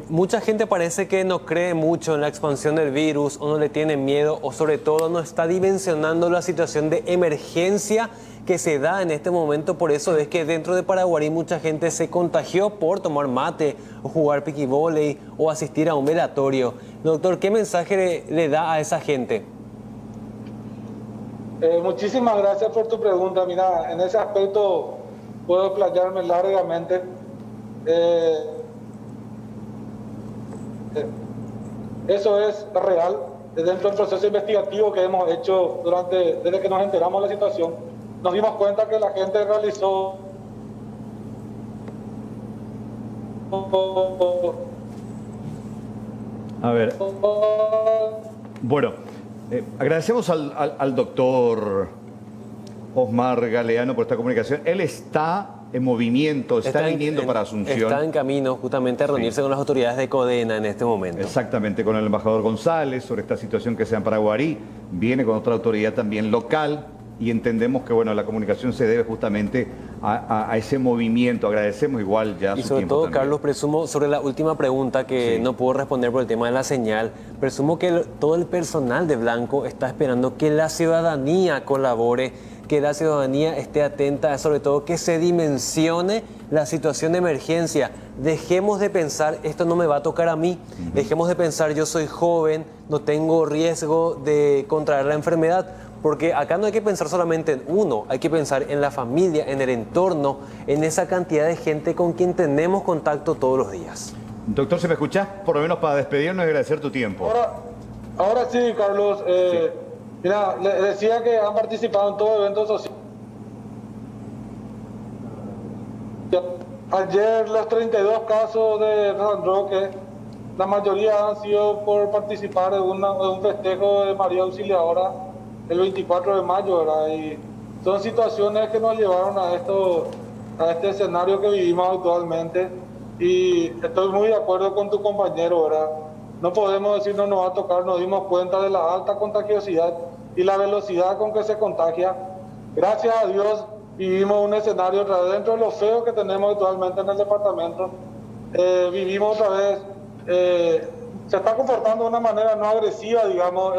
mucha gente parece que no cree mucho en la expansión del virus, o no le tiene miedo, o sobre todo no está dimensionando la situación de emergencia que se da en este momento. Por eso es que dentro de Paraguarí mucha gente se contagió por tomar mate, o jugar piquivóley, o asistir a un velatorio. Doctor, ¿qué mensaje le da a esa gente? Muchísimas gracias por tu pregunta. Mira, en ese aspecto puedo explayarme largamente. Eso es real. Dentro del proceso investigativo que hemos hecho desde que nos enteramos de la situación, nos dimos cuenta que la gente realizó a ver. Bueno, agradecemos al doctor Osmar Galeano por esta comunicación. Él está en movimiento, está viniendo para Asunción. Está en camino justamente a reunirse con las autoridades de Codena en este momento. Exactamente, con el embajador González sobre esta situación que se da en Paraguarí. Viene con otra autoridad también local, y entendemos que bueno, la comunicación se debe justamente a ese movimiento. Agradecemos igual ya y su sobre tiempo todo, también. Carlos, presumo, sobre la última pregunta que no puedo responder por el tema de la señal, presumo que todo el personal de Blanco está esperando que la ciudadanía colabore, que la ciudadanía esté atenta, sobre todo que se dimensione la situación de emergencia. Dejemos de pensar, esto no me va a tocar a mí. Dejemos de pensar, yo soy joven, no tengo riesgo de contraer la enfermedad. Porque acá no hay que pensar solamente en uno, hay que pensar en la familia, en el entorno, en esa cantidad de gente con quien tenemos contacto todos los días. Doctor, ¿se me escuchás? Por lo menos para despedirnos y agradecer tu tiempo. Ahora sí, Carlos. Mira, le decía que han participado en todo evento social. Ayer los 32 casos de San Roque, la mayoría han sido por participar de un festejo de María Auxiliadora el 24 de mayo, ¿verdad? Y son situaciones que nos llevaron a este escenario que vivimos actualmente, y estoy muy de acuerdo con tu compañero, ¿verdad? No podemos decir no nos va a tocar, nos dimos cuenta de la alta contagiosidad y la velocidad con que se contagia. Gracias a Dios vivimos un escenario otra vez, dentro de lo feo que tenemos actualmente en el departamento, vivimos otra vez, se está comportando de una manera no agresiva, digamos,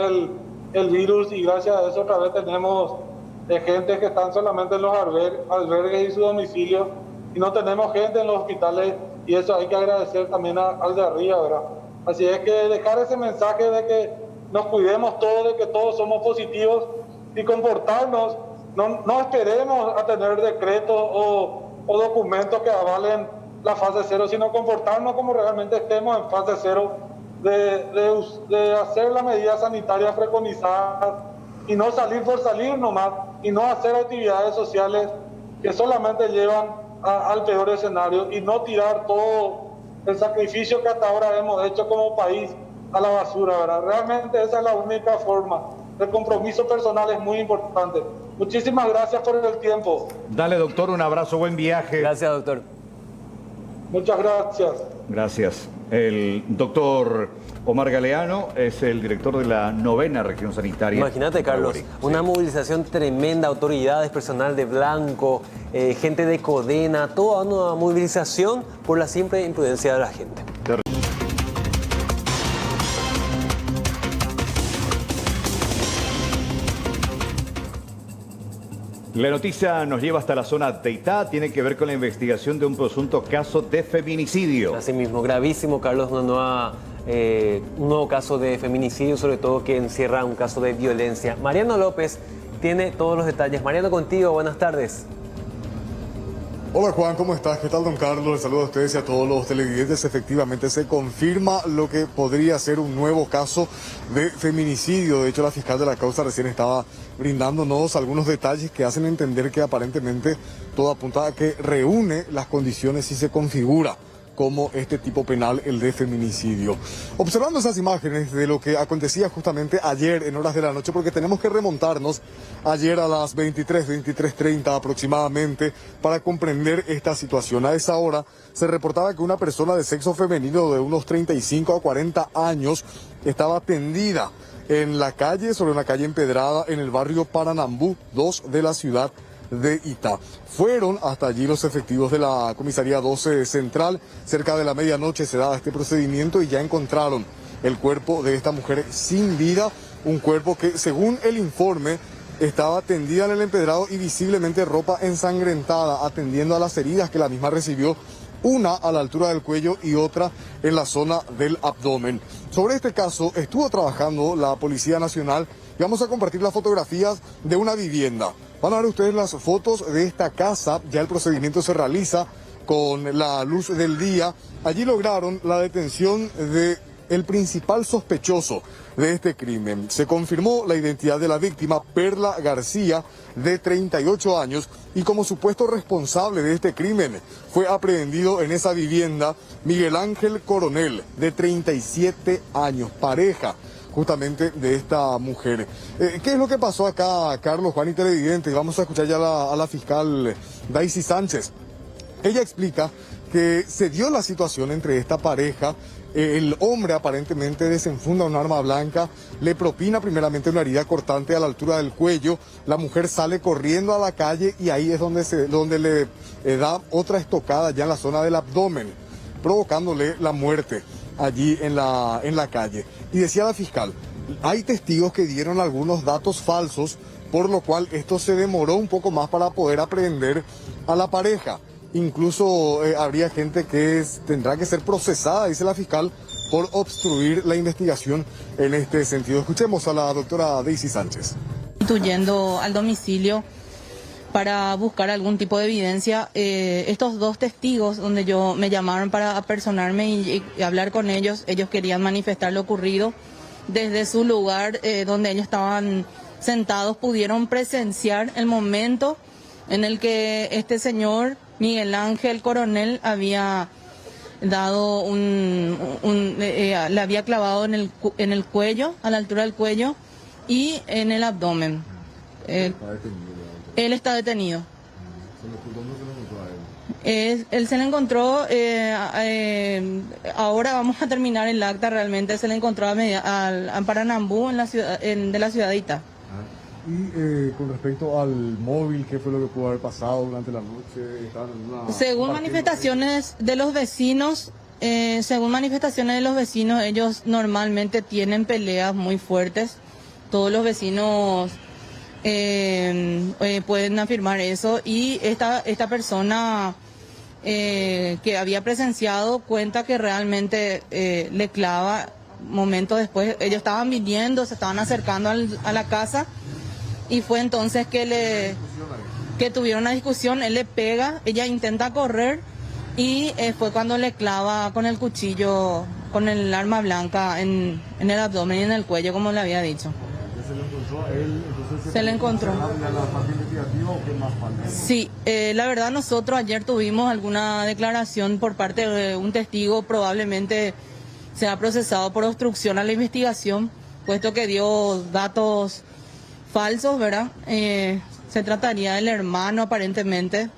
el virus, y gracias a eso otra vez tenemos gente que están solamente en los albergues y su domicilio, y no tenemos gente en los hospitales, y eso hay que agradecer también al de arriba, ¿verdad? Así es que dejar ese mensaje de que nos cuidemos todos, de que todos somos positivos, y comportarnos, no esperemos a tener decretos o documentos que avalen la fase 0, sino comportarnos como realmente estemos en fase 0, de hacer las medidas sanitarias preconizadas y no salir por salir nomás, y no hacer actividades sociales que solamente llevan al peor escenario, y no tirar todo el sacrificio que hasta ahora hemos hecho como país a la basura, ¿verdad? Realmente esa es la única forma. El compromiso personal es muy importante. Muchísimas gracias por el tiempo. Dale, doctor, un abrazo, buen viaje. Gracias, doctor. Muchas gracias. Gracias. El doctor Omar Galeano es el director de la 9ª región sanitaria. Imagínate, Carlos, una movilización tremenda, autoridades, personal de Blanco, gente de Codena, toda una movilización por la simple imprudencia de la gente. La noticia nos lleva hasta la zona de Itá, tiene que ver con la investigación de un presunto caso de feminicidio. Así mismo, gravísimo, Carlos, un nuevo caso de feminicidio, sobre todo que encierra un caso de violencia. Mariano López tiene todos los detalles. Mariano, contigo, buenas tardes. Hola Juan, ¿cómo estás? ¿Qué tal don Carlos? Les saludo a ustedes y a todos los televidentes. Efectivamente se confirma lo que podría ser un nuevo caso de feminicidio. De hecho, la fiscal de la causa recién estaba brindándonos algunos detalles que hacen entender que aparentemente todo apunta a que reúne las condiciones y se configura como este tipo penal, el de feminicidio. Observando esas imágenes de lo que acontecía justamente ayer en horas de la noche, porque tenemos que remontarnos ayer a las 23:30 aproximadamente para comprender esta situación. A esa hora se reportaba que una persona de sexo femenino de unos 35 a 40 años estaba tendida en la calle, sobre una calle empedrada en el barrio Paranambú 2 de la ciudad de Itá. Fueron hasta allí los efectivos de la comisaría 12 central. Cerca de la medianoche se daba este procedimiento y ya encontraron el cuerpo de esta mujer sin vida, un cuerpo que según el informe estaba tendida en el empedrado y visiblemente ropa ensangrentada, atendiendo a las heridas que la misma recibió, una a la altura del cuello y otra en la zona del abdomen. Sobre este caso estuvo trabajando la Policía Nacional y vamos a compartir las fotografías de una vivienda. Van a ver ustedes las fotos de esta casa, ya el procedimiento se realiza con la luz del día. Allí lograron la detención de el principal sospechoso de este crimen. Se confirmó la identidad de la víctima, Perla García, de 38 años, y como supuesto responsable de este crimen fue aprehendido en esa vivienda Miguel Ángel Coronel, de 37 años, pareja justamente de esta mujer. ¿Qué es lo que pasó acá, Carlos, Juan y televidentes? Vamos a escuchar ya a la fiscal Daisy Sánchez. Ella explica que se dio la situación entre esta pareja. El hombre aparentemente desenfunda un arma blanca, le propina primeramente una herida cortante a la altura del cuello, la mujer sale corriendo a la calle y ahí es donde le da otra estocada ya en la zona del abdomen, provocándole la muerte allí en la calle. Y decía la fiscal, hay testigos que dieron algunos datos falsos, por lo cual esto se demoró un poco más para poder aprehender a la pareja. Incluso habría gente que tendrá que ser procesada, dice la fiscal, por obstruir la investigación en este sentido. Escuchemos a la doctora Daisy Sánchez. Yendo al domicilio para buscar algún tipo de evidencia, estos dos testigos donde me llamaron para apersonarme y hablar con ellos, ellos querían manifestar lo ocurrido. Desde su lugar donde ellos estaban sentados pudieron presenciar el momento en el que este señor Miguel Ángel Coronel había dado le había clavado en el cuello, a la altura del cuello y en el abdomen. Él está detenido. Él se le encontró, ahora vamos a terminar el acta, realmente se le encontró al Paranambú de la ciudad de Itá. Y con respecto al móvil, ¿qué fue lo que pudo haber pasado durante la noche? Según manifestaciones de los vecinos, ellos normalmente tienen peleas muy fuertes. Todos los vecinos pueden afirmar eso, y esta persona que había presenciado cuenta que realmente le clava. Momentos después ellos estaban viniendo, se estaban acercando a la casa, y fue entonces que tuvieron una discusión. Él le pega, ella intenta correr y fue cuando le clava con el cuchillo, con el arma blanca en el abdomen y en el cuello, como le había dicho. Se le encontró. Sí, la verdad nosotros ayer tuvimos alguna declaración por parte de un testigo, probablemente sea procesado por obstrucción a la investigación, puesto que dio datos falsos, ¿verdad? Se trataría del hermano aparentemente,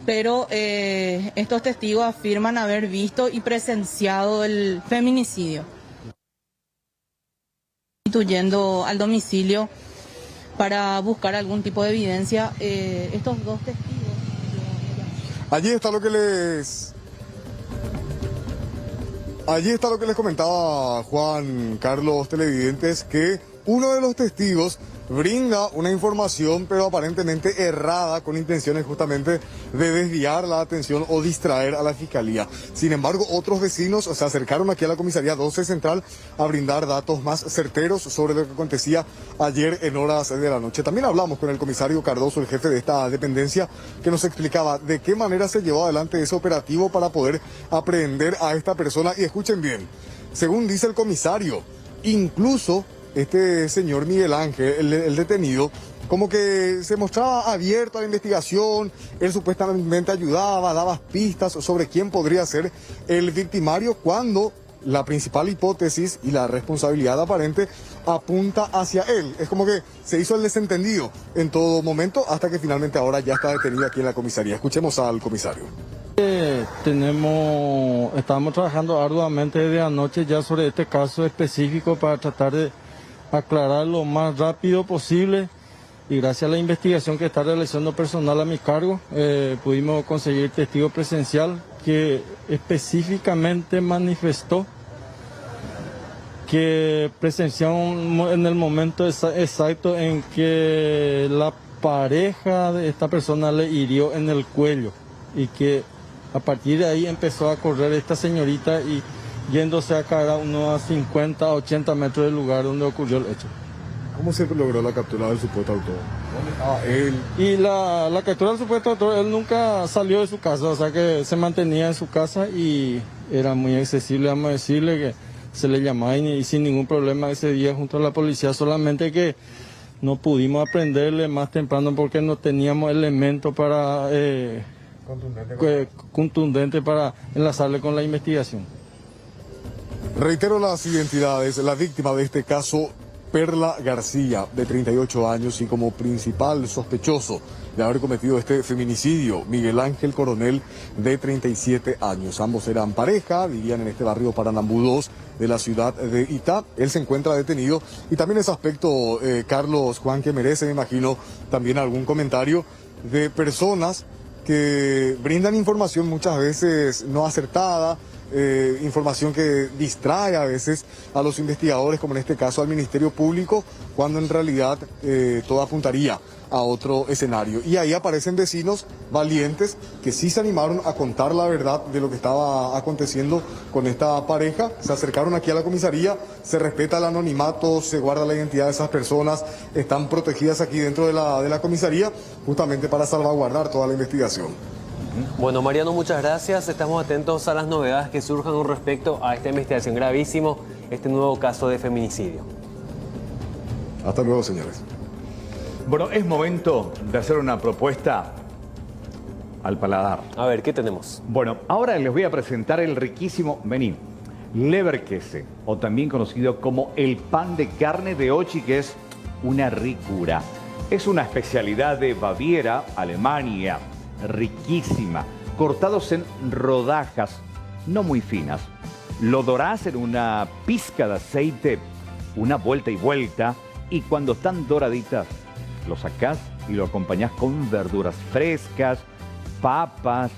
pero estos testigos afirman haber visto y presenciado el feminicidio. Yendo al domicilio para buscar algún tipo de evidencia, estos dos testigos. Allí está lo que les comentaba Juan Carlos, televidentes, que uno de los testigos brinda una información pero aparentemente errada con intenciones justamente de desviar la atención o distraer a la fiscalía. Sin embargo, otros vecinos se acercaron aquí a la comisaría 12 Central a brindar datos más certeros sobre lo que acontecía ayer en horas de la noche. También hablamos con el comisario Cardoso, el jefe de esta dependencia, que nos explicaba de qué manera se llevó adelante ese operativo para poder aprehender a esta persona. Y escuchen bien, según dice el comisario, incluso este señor Miguel Ángel, el detenido, como que se mostraba abierto a la investigación, él supuestamente ayudaba, daba pistas sobre quién podría ser el victimario, cuando la principal hipótesis y la responsabilidad aparente apunta hacia él. Es como que se hizo el desentendido en todo momento hasta que finalmente ahora ya está detenido aquí en la comisaría. Escuchemos al comisario. Estamos trabajando arduamente desde anoche ya sobre este caso específico para tratar de aclarar lo más rápido posible, y gracias a la investigación que está realizando personal a mi cargo, pudimos conseguir testigo presencial que específicamente manifestó que presenció en el momento exacto en que la pareja de esta persona le hirió en el cuello, y que a partir de ahí empezó a correr esta señorita y yéndose a caer a unos 50 a 80 metros del lugar donde ocurrió el hecho. ¿Cómo se logró la captura del supuesto autor? ¿Dónde estaba él? Y la captura del supuesto autor, él nunca salió de su casa, o sea que se mantenía en su casa y era muy accesible, vamos a decirle, que se le llamaba y sin ningún problema ese día junto a la policía, solamente que no pudimos aprenderle más temprano porque no teníamos elementos para contundente para enlazarle con la investigación. Reitero las identidades. La víctima de este caso, Perla García, de 38 años, y como principal sospechoso de haber cometido este feminicidio, Miguel Ángel Coronel, de 37 años. Ambos eran pareja, vivían en este barrio Paranambú 2 de la ciudad de Itá. Él se encuentra detenido. Y también ese aspecto, Carlos, Juan, que merece, me imagino, también algún comentario de personas que brindan información muchas veces no acertada, información que distrae a veces a los investigadores, como en este caso al Ministerio Público, cuando en realidad todo apuntaría a otro escenario. Y ahí aparecen vecinos valientes que sí se animaron a contar la verdad de lo que estaba aconteciendo con esta pareja. Se acercaron aquí a la comisaría, se respeta el anonimato, se guarda la identidad de esas personas, están protegidas aquí dentro de la comisaría, justamente para salvaguardar toda la investigación. Bueno, Mariano, muchas gracias. Estamos atentos a las novedades que surjan con respecto a esta investigación gravísimo, este nuevo caso de feminicidio. Hasta luego, señores. Bueno, es momento de hacer una propuesta al paladar. A ver, ¿qué tenemos? Bueno, ahora les voy a presentar el riquísimo Leberkäse, o también conocido como el pan de carne de Ochi, que es una ricura. Es una especialidad de Baviera, Alemania, riquísima, cortados en rodajas no muy finas. Lo dorás en una pizca de aceite, una vuelta y vuelta, y cuando están doraditas, lo sacás y lo acompañás con verduras frescas, papas,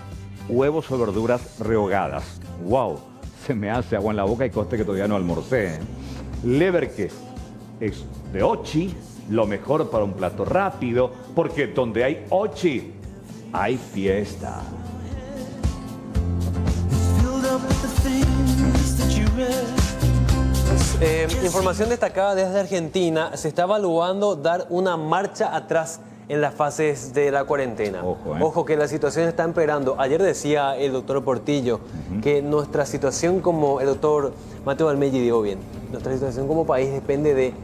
huevos o verduras rehogadas. ¡Wow! Se me hace agua en la boca y conste que todavía no almorcé. Leberkäse es de Ochi, lo mejor para un plato rápido, porque donde hay Ochi, hay fiesta. Información destacada desde Argentina. Se está evaluando dar una marcha atrás en las fases de la cuarentena. Ojo que la situación está empeorando. Ayer decía el doctor Portillo que nuestra situación, como el doctor Mateo Almeida dijo bien, nuestra situación como país depende de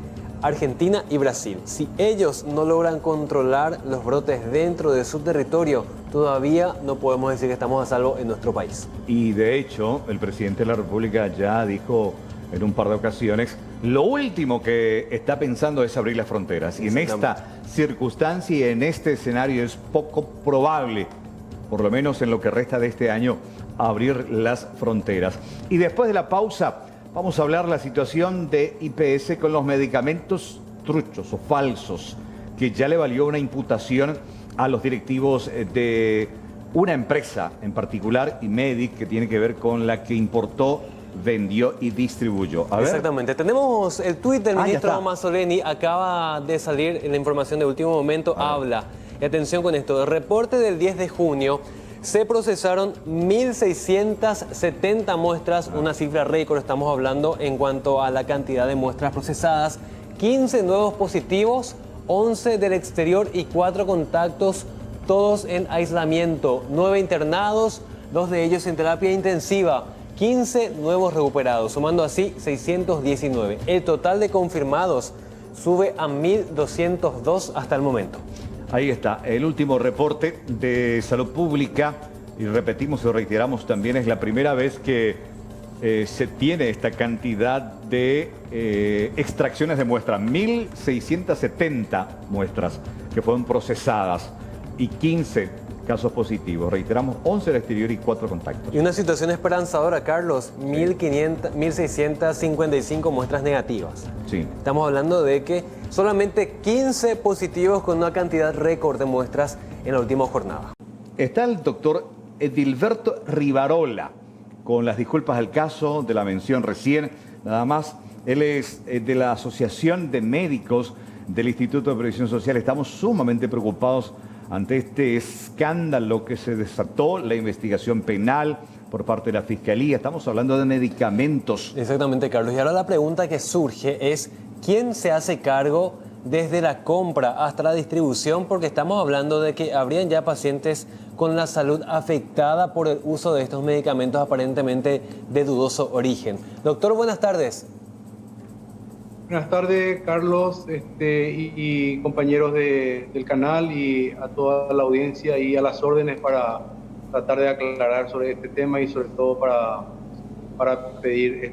Argentina y Brasil. Si ellos no logran controlar los brotes dentro de su territorio, todavía no podemos decir que estamos a salvo en nuestro país. Y de hecho, el presidente de la República ya dijo en un par de ocasiones, lo último que está pensando es abrir las fronteras. Y en esta circunstancia y en este escenario es poco probable, por lo menos en lo que resta de este año, abrir las fronteras. Y después de la pausa, vamos a hablar de la situación de IPS con los medicamentos truchos o falsos, que ya le valió una imputación a los directivos de una empresa en particular, Imedic, que tiene que ver con la que importó vendió y distribuyó. A ver. Exactamente. Tenemos el tuit del ya ministro está. Mazzoleni, acaba de salir la información de último momento, habla. Y atención con esto, el reporte del 10 de junio se procesaron 1.670 muestras, una cifra récord, estamos hablando en cuanto a la cantidad de muestras procesadas, 15 nuevos positivos, 11 del exterior y 4 contactos, todos en aislamiento, 9 internados, 2 de ellos en terapia intensiva, 15 nuevos recuperados, sumando así 619. El total de confirmados sube a 1.202 hasta el momento. Ahí está, el último reporte de salud pública, y repetimos y reiteramos también, es la primera vez que se tiene esta cantidad de extracciones de muestras, 1.670 muestras que fueron procesadas y 15 casos positivos. Reiteramos, 11 del exterior y 4 contactos. Y una situación esperanzadora, Carlos, 1.655 muestras negativas. Sí. Estamos hablando de que solamente 15 positivos con una cantidad récord de muestras en la última jornada. Está el doctor Edilberto Rivarola, con las disculpas al caso de la mención recién, nada más. Él es de la Asociación de Médicos del Instituto de Previsión Social. Estamos sumamente preocupados ante este escándalo que se desató, la investigación penal por parte de la Fiscalía. Estamos hablando de medicamentos. Exactamente, Carlos. Y ahora la pregunta que surge es, ¿quién se hace cargo desde la compra hasta la distribución? Porque estamos hablando de que habrían ya pacientes con la salud afectada por el uso de estos medicamentos aparentemente de dudoso origen. Doctor, buenas tardes. Buenas tardes, Carlos, y compañeros del canal, y a toda la audiencia, y a las órdenes para tratar de aclarar sobre este tema y sobre todo para pedir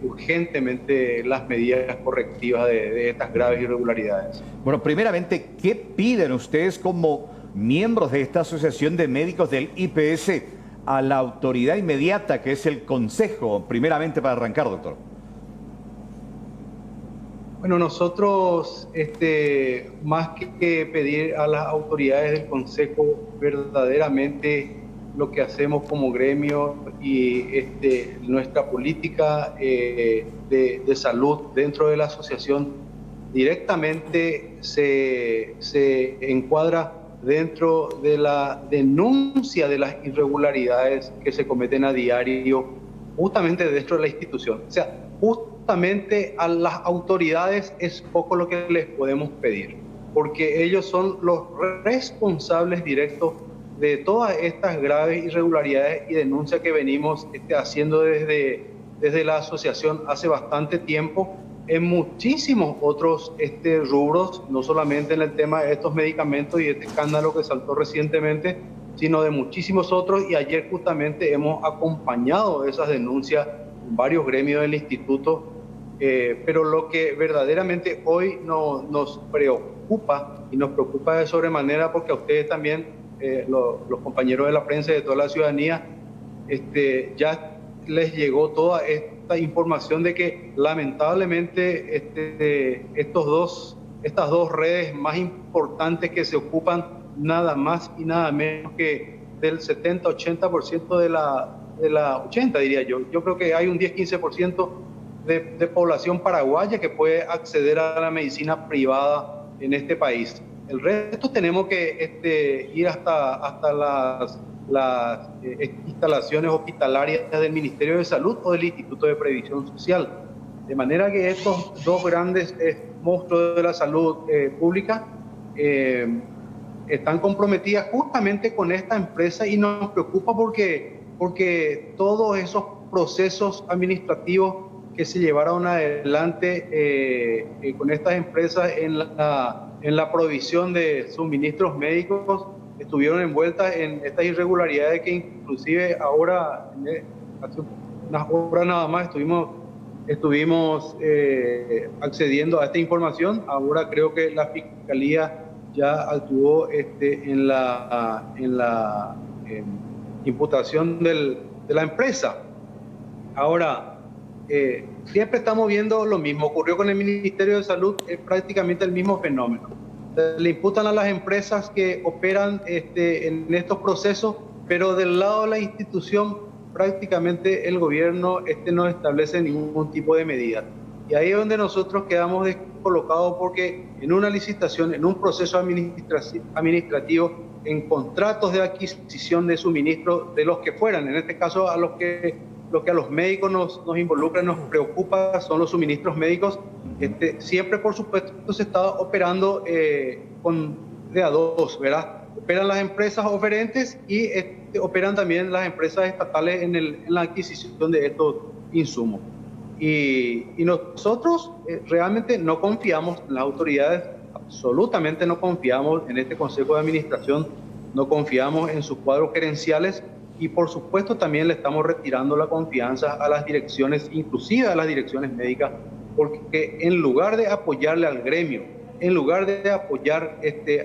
urgentemente las medidas correctivas de estas graves irregularidades. Bueno, primeramente, ¿qué piden ustedes como miembros de esta Asociación de Médicos del IPS a la autoridad inmediata, que es el Consejo, primeramente para arrancar, doctor? Bueno, nosotros, más que pedir a las autoridades del Consejo, verdaderamente lo que hacemos como gremio y nuestra política de salud dentro de la asociación directamente se encuadra dentro de la denuncia de las irregularidades que se cometen a diario justamente dentro de la institución. O sea, justamente a las autoridades es poco lo que les podemos pedir, porque ellos son los responsables directos de todas estas graves irregularidades y denuncias que venimos haciendo desde la asociación hace bastante tiempo en muchísimos otros rubros, no solamente en el tema de estos medicamentos y este escándalo que saltó recientemente, sino de muchísimos otros, y ayer justamente hemos acompañado esas denuncias en varios gremios del instituto, pero lo que verdaderamente hoy nos preocupa, y nos preocupa de sobremanera porque a ustedes también, los compañeros de la prensa y de toda la ciudadanía, ya les llegó toda esta información de que lamentablemente estas dos redes más importantes que se ocupan nada más y nada menos que del 70-80% de la 80, diría yo. Yo creo que hay un 10-15% de población paraguaya que puede acceder a la medicina privada en este país. El resto tenemos que ir hasta las instalaciones hospitalarias del Ministerio de Salud o del Instituto de Previsión Social. De manera que estos dos grandes monstruos de la salud pública están comprometidas justamente con esta empresa, y nos preocupa porque todos esos procesos administrativos que se llevaron adelante con estas empresas en la provisión de suministros médicos estuvieron envueltas en estas irregularidades que inclusive ahora, hace unas horas nada más, estuvimos accediendo a esta información. Ahora creo que la Fiscalía ya actuó en la imputación de la empresa. Ahora, siempre estamos viendo lo mismo. Ocurrió con el Ministerio de Salud, es prácticamente el mismo fenómeno. Le imputan a las empresas que operan en estos procesos, pero del lado de la institución prácticamente el gobierno no establece ningún tipo de medida. Y ahí es donde nosotros quedamos descolocados, porque en una licitación, en un proceso administrativo, en contratos de adquisición de suministros de los que fueran, en este caso a lo que a los médicos nos involucra, nos preocupa, son los suministros médicos. Siempre, por supuesto, se está operando de a dos, ¿verdad? Operan las empresas oferentes y operan también las empresas estatales en la adquisición de estos insumos. Y nosotros realmente no confiamos en las autoridades, absolutamente no confiamos en este Consejo de Administración, no confiamos en sus cuadros gerenciales, y por supuesto también le estamos retirando la confianza a las direcciones, inclusive a las direcciones médicas, porque en lugar de apoyarle al gremio, en lugar de apoyar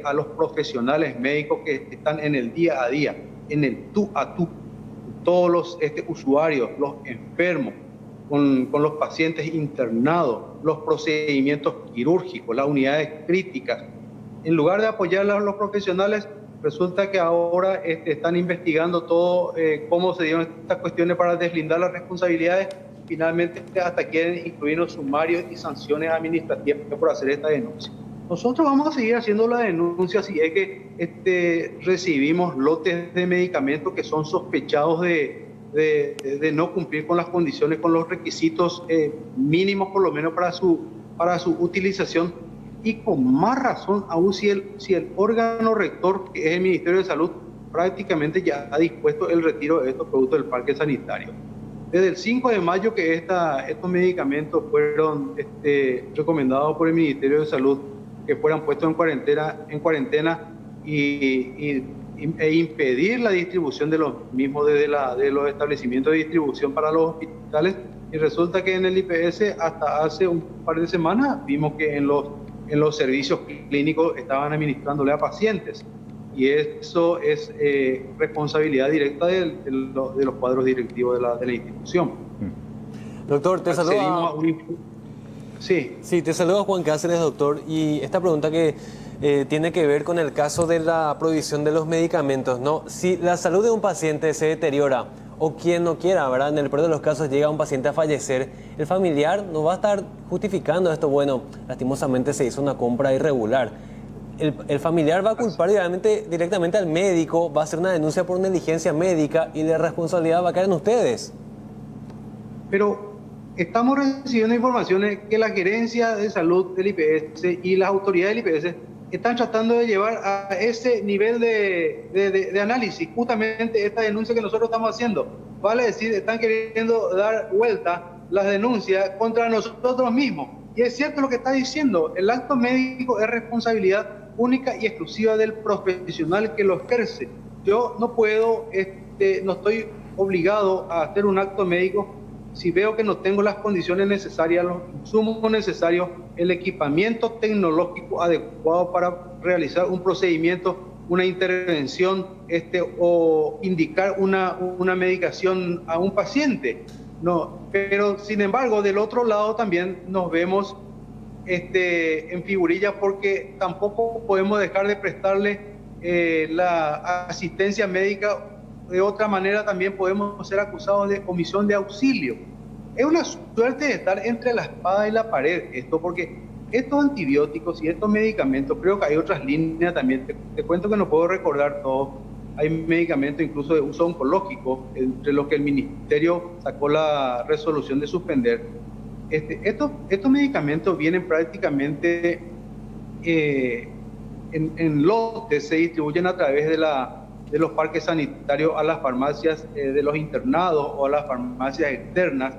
a los profesionales médicos que están en el día a día, en el tú a tú, todos los usuarios, los enfermos, con los pacientes internados, los procedimientos quirúrgicos, las unidades críticas, en lugar de apoyar a los profesionales, resulta que ahora están investigando todo, cómo se dieron estas cuestiones para deslindar las responsabilidades. Finalmente hasta quieren incluir los sumarios y sanciones administrativas por hacer esta denuncia. Nosotros vamos a seguir haciendo la denuncia si es que recibimos lotes de medicamentos que son sospechados de no cumplir con las condiciones, con los requisitos mínimos por lo menos para su utilización, y con más razón aún si el órgano rector, que es el Ministerio de Salud, prácticamente ya ha dispuesto el retiro de estos productos del parque sanitario. Desde el 5 de mayo que estos medicamentos fueron recomendados por el Ministerio de Salud que fueran puestos en cuarentena e impedir la distribución de los mismos de los establecimientos de distribución para los hospitales, y resulta que en el IPS hasta hace un par de semanas vimos que en los servicios clínicos estaban administrándole a pacientes, y eso es responsabilidad directa de los cuadros directivos de la institución. Doctor, te saluda. Sí, te saluda Juan Cáceres, doctor, y esta pregunta que tiene que ver con el caso de la provisión de los medicamentos, ¿no? Si la salud de un paciente se deteriora, o quien no quiera, ¿verdad? En el peor de los casos llega un paciente a fallecer, el familiar no va a estar justificando esto. Bueno, lastimosamente se hizo una compra irregular. El familiar va a culpar directamente al médico, va a hacer una denuncia por negligencia médica y la responsabilidad va a caer en ustedes. Pero estamos recibiendo informaciones que la gerencia de salud del IPS y las autoridades del IPS están tratando de llevar a ese nivel de análisis justamente esta denuncia que nosotros estamos haciendo. Vale decir, están queriendo dar vuelta las denuncias contra nosotros mismos. Y es cierto lo que está diciendo, el acto médico es responsabilidad única y exclusiva del profesional que lo ejerce. Yo no puedo, no estoy obligado a hacer un acto médico si veo que no tengo las condiciones necesarias, los insumos necesarios, el equipamiento tecnológico adecuado para realizar un procedimiento, una intervención o indicar una medicación a un paciente. No, pero sin embargo, del otro lado también nos vemos en figurillas, porque tampoco podemos dejar de prestarle la asistencia médica. De otra manera también podemos ser acusados de omisión de auxilio. Es una suerte de estar entre la espada y la pared esto, porque estos antibióticos y estos medicamentos, creo que hay otras líneas también, te cuento que no puedo recordar todo, hay medicamentos incluso de uso oncológico, entre los que el Ministerio sacó la resolución de suspender. Estos medicamentos vienen prácticamente en lotes, se distribuyen a través de los parques sanitarios a las farmacias de los internados o a las farmacias externas,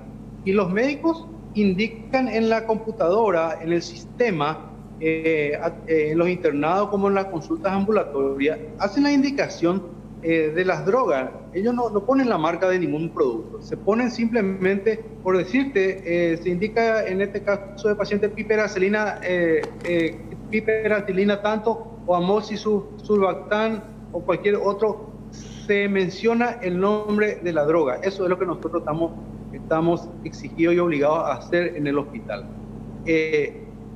y los médicos indican en la computadora, en el sistema, en los internados como en las consultas ambulatorias, hacen la indicación de las drogas. Ellos no ponen la marca de ningún producto, se ponen simplemente, por decirte, se indica en este caso de paciente piperacilina tanto, o amoxicillin o cualquier otro, se menciona el nombre de la droga. Eso es lo que nosotros estamos exigidos y obligados a hacer en el hospital.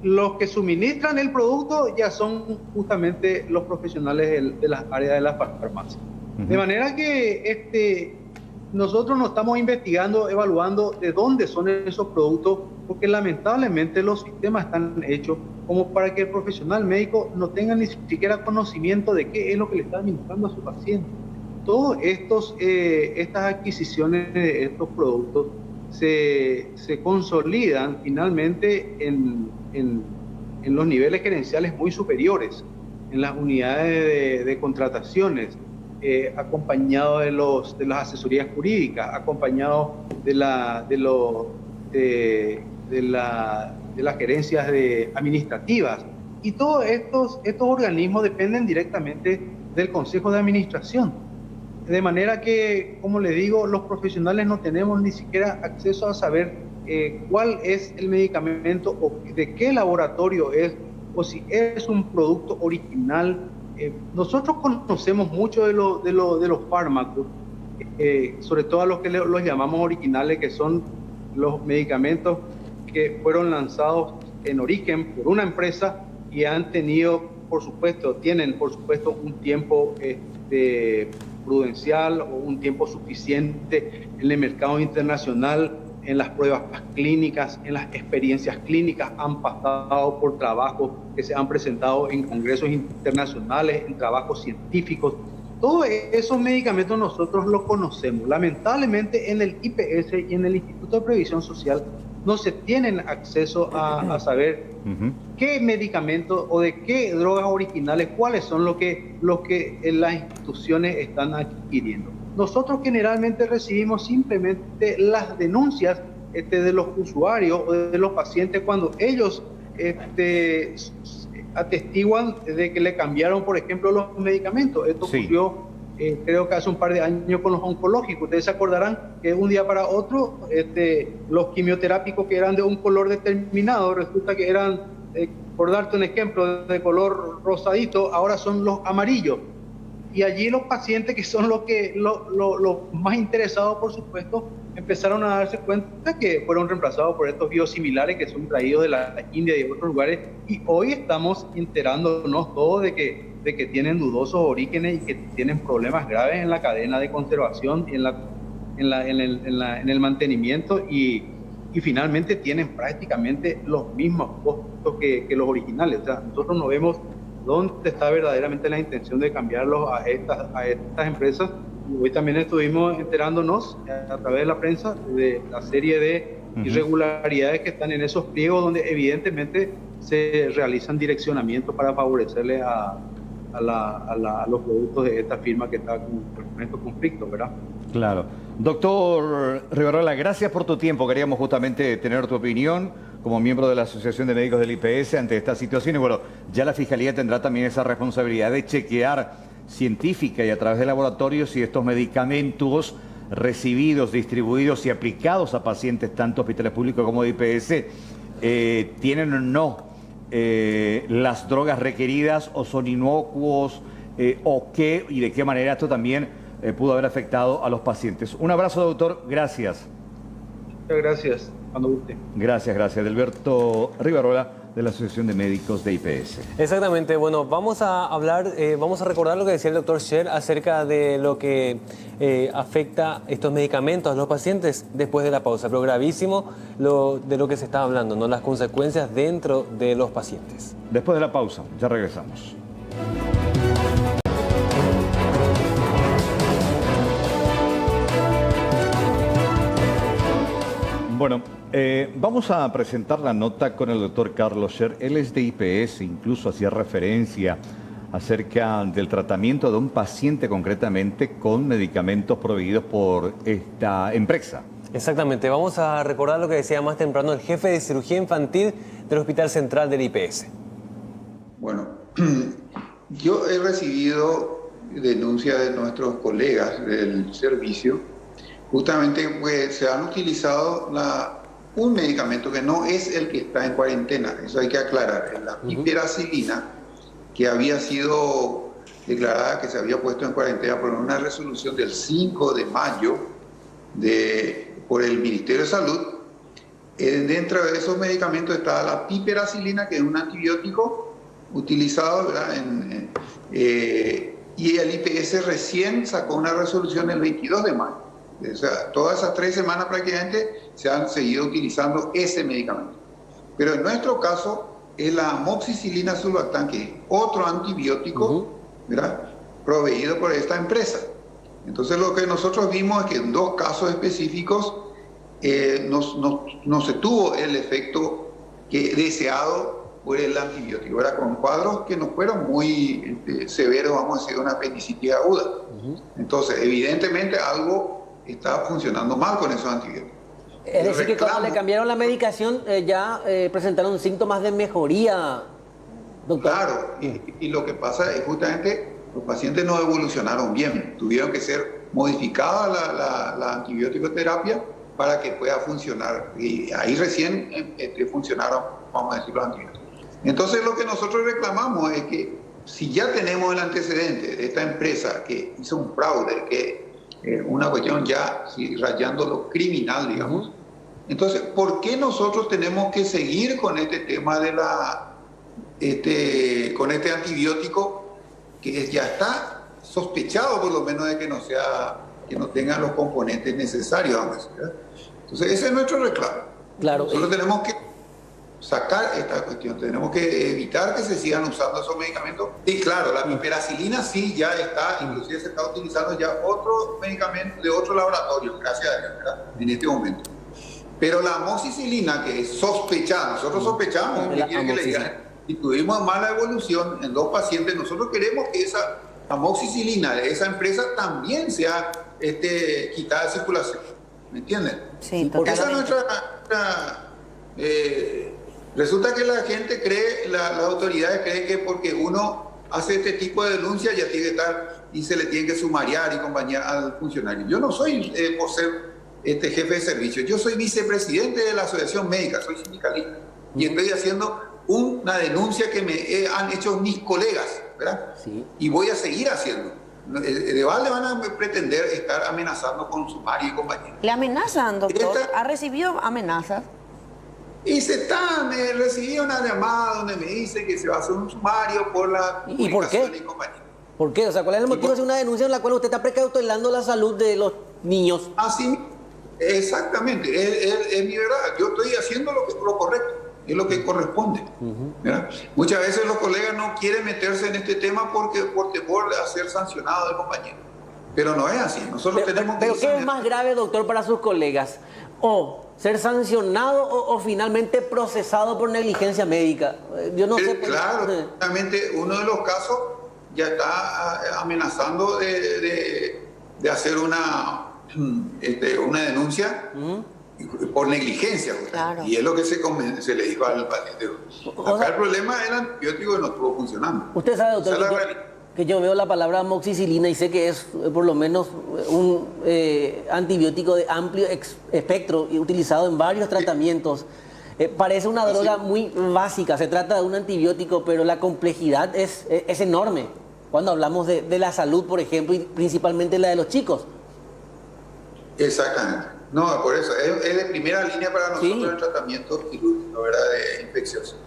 Los que suministran el producto ya son justamente los profesionales de las áreas de las farmacias. De manera que nosotros no estamos investigando, evaluando de dónde son esos productos, porque lamentablemente los sistemas están hechos como para que el profesional médico no tenga ni siquiera conocimiento de qué es lo que le está administrando a su paciente. Todas estas adquisiciones de estos productos se consolidan finalmente en los niveles gerenciales muy superiores, en las unidades de contrataciones, acompañado de las asesorías jurídicas, acompañado de las gerencias administrativas. Y todos estos organismos dependen directamente del Consejo de Administración. De manera que, como le digo, los profesionales no tenemos ni siquiera acceso a saber cuál es el medicamento o de qué laboratorio es, o si es un producto original. Nosotros conocemos mucho de los fármacos, sobre todo a los que los llamamos originales, que son los medicamentos que fueron lanzados en origen por una empresa y han tenido, tienen por supuesto un tiempo prudencial o un tiempo suficiente en el mercado internacional, en las pruebas clínicas, en las experiencias clínicas, han pasado por trabajos que se han presentado en congresos internacionales, en trabajos científicos. Todos esos medicamentos nosotros los conocemos. Lamentablemente en el IPS y en el Instituto de Previsión Social no se tienen acceso a saber qué medicamentos o de qué drogas originales, cuáles son los que las instituciones están adquiriendo. Nosotros generalmente recibimos simplemente las denuncias de los usuarios o de los pacientes cuando ellos atestiguan de que le cambiaron, por ejemplo, los medicamentos. Esto ocurrió creo que hace un par de años con los oncológicos. Ustedes se acordarán que un día para otro los quimioterápicos que eran de un color determinado, resulta que eran, por darte un ejemplo, de color rosadito, ahora son los amarillos. Y allí los pacientes, que son los más interesados, por supuesto, empezaron a darse cuenta que fueron reemplazados por estos biosimilares que son traídos de la India y de otros lugares. Y hoy estamos enterándonos todos de que tienen dudosos orígenes y que tienen problemas graves en la cadena de conservación y en el mantenimiento y finalmente tienen prácticamente los mismos costos que los originales. O sea, nosotros no vemos dónde está verdaderamente la intención de cambiarlos a estas empresas. Hoy también estuvimos enterándonos a través de la prensa de la serie de irregularidades que están en esos pliegos donde evidentemente se realizan direccionamientos para favorecerle a los productos de esta firma que está con estos conflictos, ¿verdad? Claro. Doctor Rivarola, gracias por tu tiempo. Queríamos justamente tener tu opinión como miembro de la Asociación de Médicos del IPS ante esta situación. Y bueno, ya la Fiscalía tendrá también esa responsabilidad de chequear científica y a través de laboratorios si estos medicamentos recibidos, distribuidos y aplicados a pacientes tanto hospitales públicos como de IPS tienen o no las drogas requeridas o son inocuos o qué y de qué manera esto también pudo haber afectado a los pacientes. Un abrazo, doctor. Gracias. Muchas gracias. Cuando guste. Gracias. Delberto Rivarola, de la Asociación de Médicos de IPS. Exactamente. Bueno, vamos a hablar, vamos a recordar lo que decía el doctor Sher acerca de lo que afecta estos medicamentos a los pacientes después de la pausa. Pero gravísimo de lo que se está hablando, ¿no? Las consecuencias dentro de los pacientes. Después de la pausa, ya regresamos. Bueno, vamos a presentar la nota con el doctor Carlos Sher. Él es de IPS, incluso hacía referencia acerca del tratamiento de un paciente concretamente con medicamentos proveídos por esta empresa. Exactamente, vamos a recordar lo que decía más temprano el jefe de cirugía infantil del Hospital Central del IPS. Bueno, yo he recibido denuncias de nuestros colegas del servicio. Justamente pues, se han utilizado un medicamento que no es el que está en cuarentena, eso hay que aclarar, es la piperacilina, que había sido declarada que se había puesto en cuarentena por una resolución del 5 de mayo por el Ministerio de Salud. Dentro de esos medicamentos está la piperacilina, que es un antibiótico utilizado, ¿verdad? Y el IPS recién sacó una resolución el 22 de mayo. O sea, todas esas 3 semanas prácticamente se han seguido utilizando ese medicamento. Pero en nuestro caso es la amoxicilina sulbactam, que es otro antibiótico, ¿verdad?, proveído por esta empresa. Entonces lo que nosotros vimos es que en 2 casos específicos no se tuvo el efecto deseado por el antibiótico, ¿verdad?, con cuadros que no fueron muy severos, vamos a decir, una apendicitis aguda. Entonces, evidentemente algo está funcionando mal con esos antibióticos. Es decir, que cuando le cambiaron la medicación ya presentaron síntomas de mejoría, doctor. Claro, y lo que pasa es justamente los pacientes no evolucionaron bien, tuvieron que ser modificada la antibiótico terapia para que pueda funcionar, y ahí recién funcionaron, vamos a decir, los antibióticos. Entonces lo que nosotros reclamamos es que si ya tenemos el antecedente de esta empresa que hizo un fraude, que una cuestión ya rayando lo criminal, digamos, entonces, ¿por qué nosotros tenemos que seguir con este tema de con este antibiótico que ya está sospechado por lo menos de que no tenga los componentes necesarios, vamos a decir, ¿verdad? Entonces, ese es nuestro reclamo. Claro. Nosotros tenemos que sacar esta cuestión, tenemos que evitar que se sigan usando esos medicamentos. Y claro, la piperacilina sí ya está, inclusive se está utilizando ya otro medicamento de otro laboratorio, gracias a Dios, ¿verdad?, en este momento. Pero la amoxicilina, que es sospechada, nosotros sospechamos, ¿qué quiere que le digan? Y tuvimos mala evolución en 2 pacientes, nosotros queremos que esa amoxicilina de esa empresa también sea quitada de circulación, ¿me entienden? Sí, porque esa es nuestra... resulta que la gente cree, las autoridades creen que porque uno hace este tipo de denuncias ya tiene que estar y se le tiene que sumariar y acompañar al funcionario. Yo no soy por ser jefe de servicio, yo soy vicepresidente de la Asociación Médica, soy sindicalista y estoy haciendo una denuncia que me han hecho mis colegas, ¿verdad? Sí. Y voy a seguir haciendo. De balde van a pretender estar amenazando con sumario y compañía. ¿Le amenazan, doctor? ¿Ha recibido amenazas? Y recibí una llamada donde me dice que se va a hacer un sumario por la ¿Y por qué? Y compañía. ¿Por qué? O sea, ¿cuál es el motivo de hacer una denuncia en la cual usted está precautelando la salud de los niños? Así, exactamente, es mi verdad. Yo estoy haciendo lo correcto, es lo que corresponde. Muchas veces los colegas no quieren meterse en este tema por temor de ser sancionado del compañero. Pero no es así. Nosotros tenemos que... ¿Pero qué es más grave, doctor, para sus colegas? ¿O ser sancionado o finalmente procesado por negligencia médica? Yo no sé... Claro, realmente uno de los casos ya está amenazando de hacer una denuncia por negligencia. Claro. Y es lo que se le dijo al paciente. Acá el problema es el antibiótico que no estuvo funcionando. Usted sabe, doctor, que yo veo la palabra amoxicilina y sé que es por lo menos un antibiótico de amplio espectro y utilizado en varios tratamientos. Parece una droga muy básica, se trata de un antibiótico, pero la complejidad es enorme cuando hablamos de la salud, por ejemplo, y principalmente la de los chicos. Exactamente. No, por eso, es de primera línea para nosotros el tratamiento quirúrgico, ¿verdad?, de infeccioso.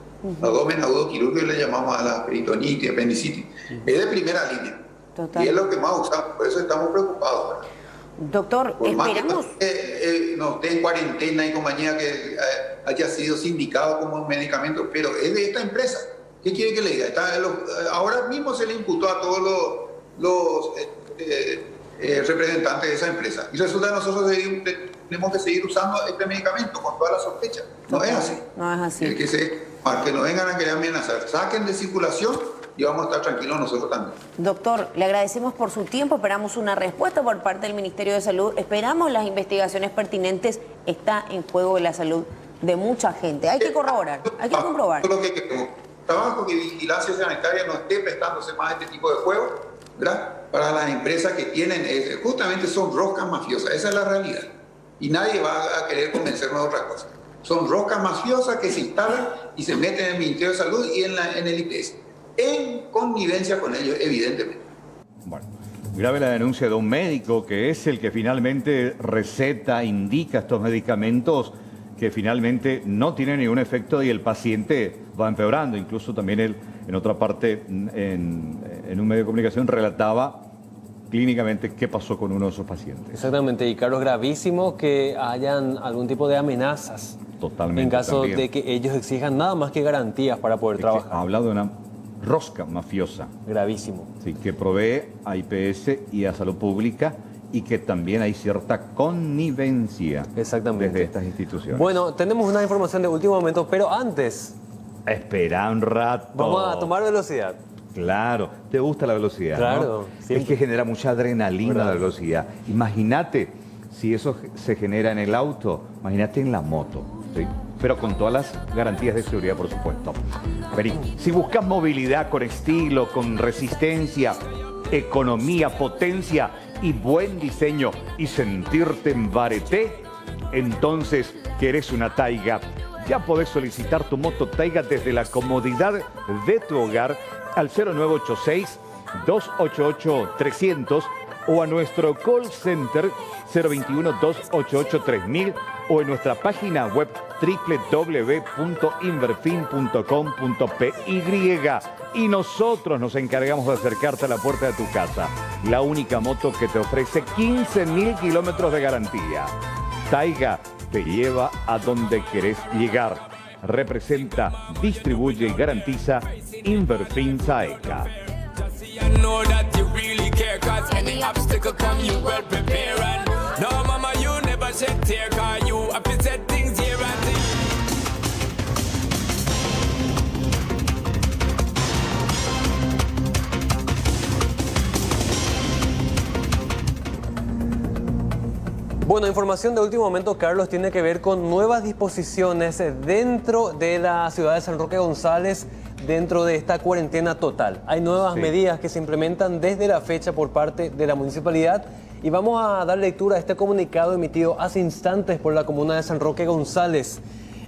Abdomen agudo quirúrgico le llamamos a la peritonitis, apendicitis. Es de primera línea. Total. Y es lo que más usamos, por eso estamos preocupados, ¿verdad? Doctor, por esperamos... no esté en cuarentena y compañía que haya sido sindicado como un medicamento, pero es de esta empresa. ¿Qué quiere que le diga? Ahora mismo se le imputó a todos los representantes de esa empresa. Y resulta que nosotros tenemos que seguir usando este medicamento con toda la sospecha. No es así. No es así. Para que no vengan a querer amenazar, saquen de circulación y vamos a estar tranquilos nosotros también. Doctor, le agradecemos por su tiempo, esperamos una respuesta por parte del Ministerio de Salud, esperamos las investigaciones pertinentes, está en juego la salud de mucha gente. Hay que corroborar, hay que comprobar. Lo que queremos, trabajo que vigilancia sanitaria no esté prestándose más a este tipo de juegos, ¿verdad?, para las empresas que tienen, justamente son roscas mafiosas, esa es la realidad. Y nadie va a querer convencernos de otra cosa. Son roscas mafiosas que se instalan y se meten en el Ministerio de Salud y en el IPS, en connivencia con ellos, evidentemente. Bueno, grave la denuncia de un médico que es el que finalmente receta, indica estos medicamentos que finalmente no tienen ningún efecto y el paciente va empeorando. Incluso también él, en otra parte, en un medio de comunicación, relataba clínicamente qué pasó con uno de esos pacientes. Exactamente, y Carlos, gravísimo que hayan algún tipo de amenazas. Totalmente. En caso también. de que ellos exijan nada más que garantías para poder trabajar. Ha hablado de una rosca mafiosa. Gravísimo. Sí, que provee a IPS y a Salud Pública y que también hay cierta connivencia desde estas instituciones. Bueno, tenemos una información de último momento, pero antes... Espera un rato. Vamos a tomar velocidad. Claro, ¿te gusta la velocidad? Claro, ¿no? Es que genera mucha adrenalina la velocidad. Imagínate si eso se genera en el auto, imagínate en la moto, ¿sí? Pero con todas las garantías de seguridad, por supuesto. Pero si buscas movilidad con estilo, con resistencia, economía, potencia y buen diseño y sentirte en Bareté, entonces querés una Taiga. Ya podés solicitar tu moto Taiga desde la comodidad de tu hogar al 0986-288-300 o a nuestro call center 021-288-3000 o en nuestra página web www.inverfin.com.py y nosotros nos encargamos de acercarte a la puerta de tu casa. La única moto que te ofrece 15.000 kilómetros de garantía. Taiga te lleva a donde querés llegar. Representa, distribuye y garantiza Inverfin Saeca. Bueno, información de último momento, Carlos, tiene que ver con nuevas disposiciones dentro de la ciudad de San Roque González, dentro de esta cuarentena total. Hay nuevas medidas que se implementan desde la fecha por parte de la municipalidad y vamos a dar lectura a este comunicado emitido hace instantes por la comuna de San Roque González.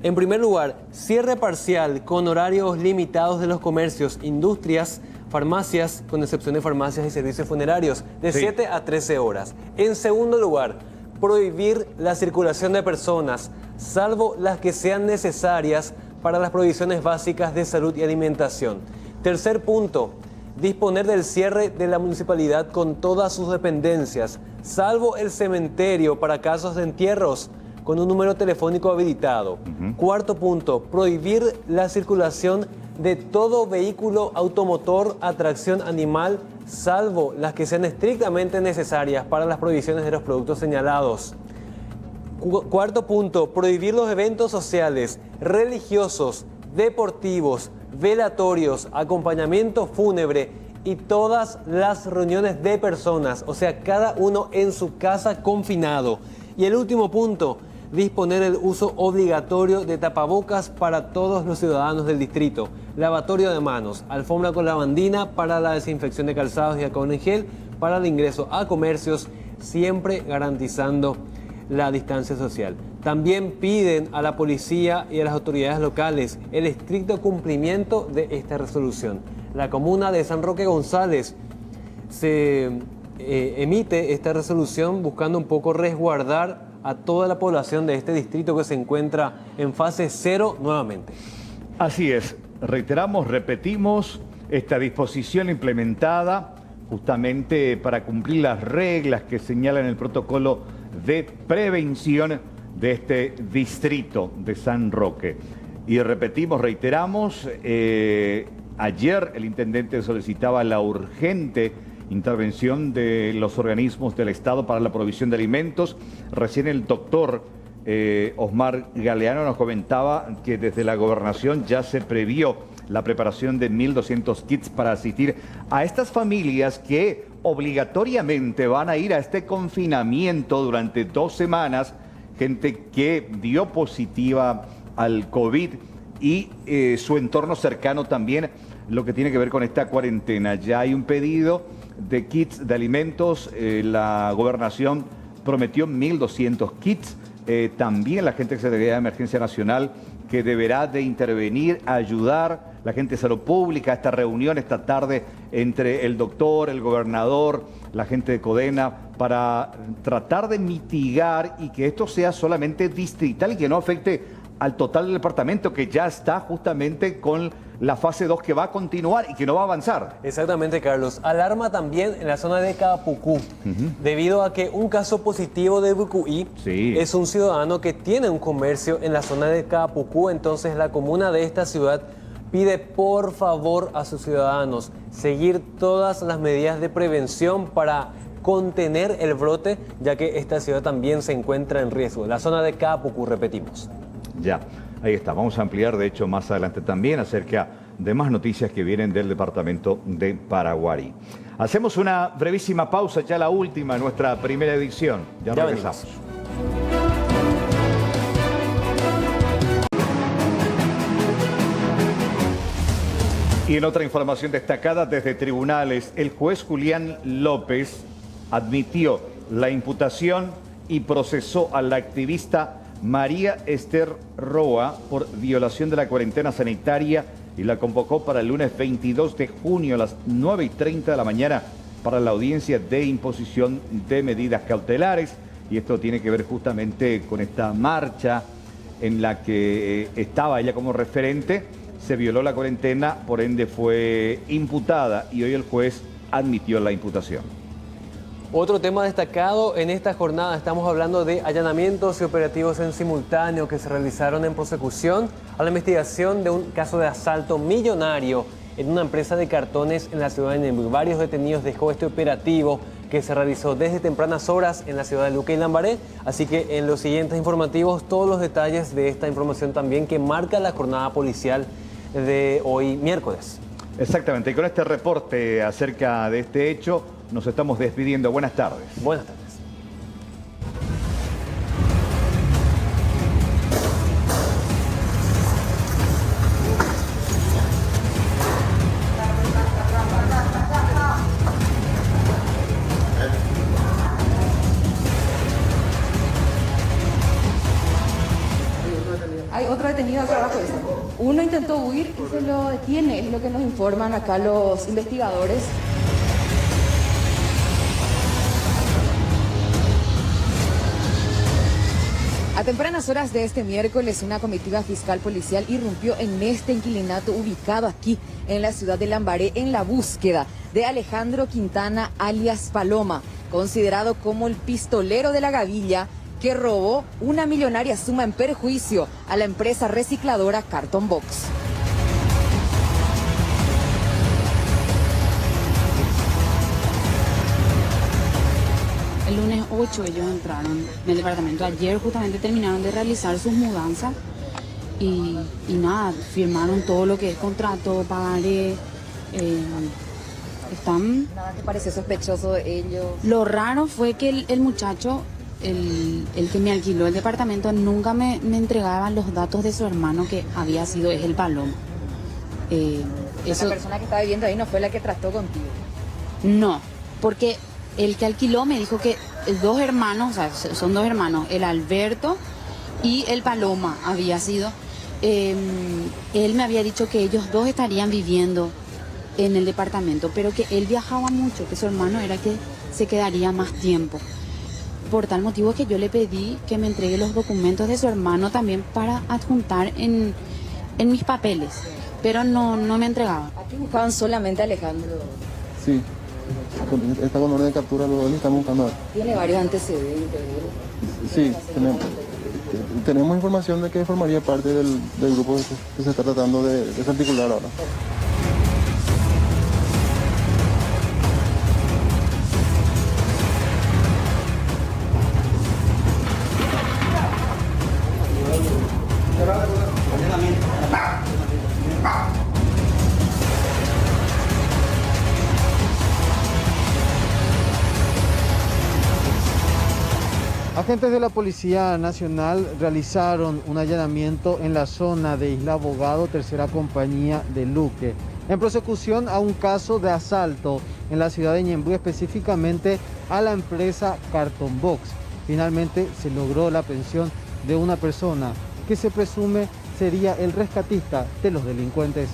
En primer lugar, cierre parcial con horarios limitados de los comercios, industrias, farmacias, con excepción de farmacias y servicios funerarios, de 7 a 13 horas. En segundo lugar, prohibir la circulación de personas, salvo las que sean necesarias para las provisiones básicas de salud y alimentación. Tercer punto, disponer del cierre de la municipalidad con todas sus dependencias, salvo el cementerio para casos de entierros, con un número telefónico habilitado. Cuarto punto, prohibir la circulación de todo vehículo automotor a tracción animal, salvo las que sean estrictamente necesarias para las provisiones de los productos señalados. Cuarto punto, prohibir los eventos sociales, religiosos, deportivos, velatorios, acompañamiento fúnebre y todas las reuniones de personas, o sea, cada uno en su casa confinado. Y el último punto, disponer el uso obligatorio de tapabocas para todos los ciudadanos del distrito, lavatorio de manos, alfombra con lavandina para la desinfección de calzados y alcohol en gel para el ingreso a comercios, siempre garantizando la distancia social. También piden a la policía y a las autoridades locales el estricto cumplimiento de esta resolución. La comuna de San Roque González se emite esta resolución buscando un poco resguardar a toda la población de este distrito que se encuentra en fase 0 nuevamente. Así es, reiteramos, repetimos, esta disposición implementada justamente para cumplir las reglas que señalan el protocolo de prevención de este distrito de San Roque. Y repetimos, reiteramos, ayer el intendente solicitaba la urgente intervención de los organismos del Estado para la provisión de alimentos. Recién el doctor Osmar Galeano nos comentaba que desde la gobernación ya se previó la preparación de 1.200 kits para asistir a estas familias que obligatoriamente van a ir a este confinamiento durante 2 semanas, gente que dio positiva al COVID y su entorno cercano también, lo que tiene que ver con esta cuarentena. Ya hay un pedido de kits de alimentos, la gobernación prometió 1.200 kits, también la gente de Secretaría de Emergencia Nacional que deberá de intervenir, ayudar, la gente de Salud Pública, esta reunión esta tarde entre el doctor, el gobernador, la gente de Codena, para tratar de mitigar y que esto sea solamente distrital y que no afecte al total del departamento, que ya está justamente con la fase 2 que va a continuar y que no va a avanzar. Exactamente, Carlos. Alarma también en la zona de Caapucú, debido a que un caso positivo de VQI es un ciudadano que tiene un comercio en la zona de Caapucú. Entonces la comuna de esta ciudad pide por favor a sus ciudadanos seguir todas las medidas de prevención para contener el brote, ya que esta ciudad también se encuentra en riesgo. La zona de Caapucú, repetimos. Ya, ahí está. Vamos a ampliar, de hecho, más adelante también acerca de más noticias que vienen del departamento de Paraguarí. Hacemos una brevísima pausa, ya la última, nuestra primera edición. Ya regresamos. Y en otra información destacada desde tribunales, el juez Julián López admitió la imputación y procesó a la activista María Esther Roa por violación de la cuarentena sanitaria y la convocó para el lunes 22 de junio a las 9:30 de la mañana para la audiencia de imposición de medidas cautelares. Y esto tiene que ver justamente con esta marcha en la que estaba ella como referente. Se violó la cuarentena, por ende fue imputada y hoy el juez admitió la imputación. Otro tema destacado en esta jornada, estamos hablando de allanamientos y operativos en simultáneo que se realizaron en prosecución a la investigación de un caso de asalto millonario en una empresa de cartones en la ciudad de Ñemby. Varios detenidos dejó este operativo que se realizó desde tempranas horas en la ciudad de Luque y Lambaré. Así que en los siguientes informativos, todos los detalles de esta información también que marca la jornada policial de hoy miércoles. Exactamente, y con este reporte acerca de este hecho nos estamos despidiendo. Buenas tardes. Buenas tardes. Hay otro detenido acá abajo. Uno intentó huir y se lo detiene, es lo que nos informan acá los investigadores. A tempranas horas de este miércoles, una comitiva fiscal policial irrumpió en este inquilinato ubicado aquí en la ciudad de Lambaré en la búsqueda de Alejandro Quintana, alias Paloma, considerado como el pistolero de la Gavilla, que robó una millonaria suma en perjuicio a la empresa recicladora Carton Box. El lunes 8 ellos entraron en el departamento. Ayer justamente terminaron de realizar sus mudanzas y nada, firmaron todo lo que es contrato, pagaré. Están... ¿Nada te parece sospechoso de ellos? Lo raro fue que el muchacho, el que me alquiló el departamento, nunca me entregaba los datos de su hermano, que había sido el Paloma. La persona que estaba viviendo ahí no fue la que trató contigo. No, porque el que alquiló me dijo que dos hermanos, o sea, son dos hermanos, el Alberto y el Paloma había sido. Él me había dicho que ellos dos estarían viviendo en el departamento, pero que él viajaba mucho, que su hermano era que se quedaría más tiempo. Por tal motivo que yo le pedí que me entregue los documentos de su hermano también para adjuntar en mis papeles, pero no me entregaba. Aquí buscaban solamente a Alejandro. Sí, está con orden de captura, lo estamos buscando. ¿Tiene varios antecedentes? Sí, tenemos información de que formaría parte del grupo que se está tratando de desarticular ahora. Agentes de la Policía Nacional realizaron un allanamiento en la zona de Isla Abogado, tercera compañía de Luque, en prosecución a un caso de asalto en la ciudad de Ñemby, específicamente a la empresa Carton Box. Finalmente se logró la aprehensión de una persona que se presume sería el rescatista de los delincuentes.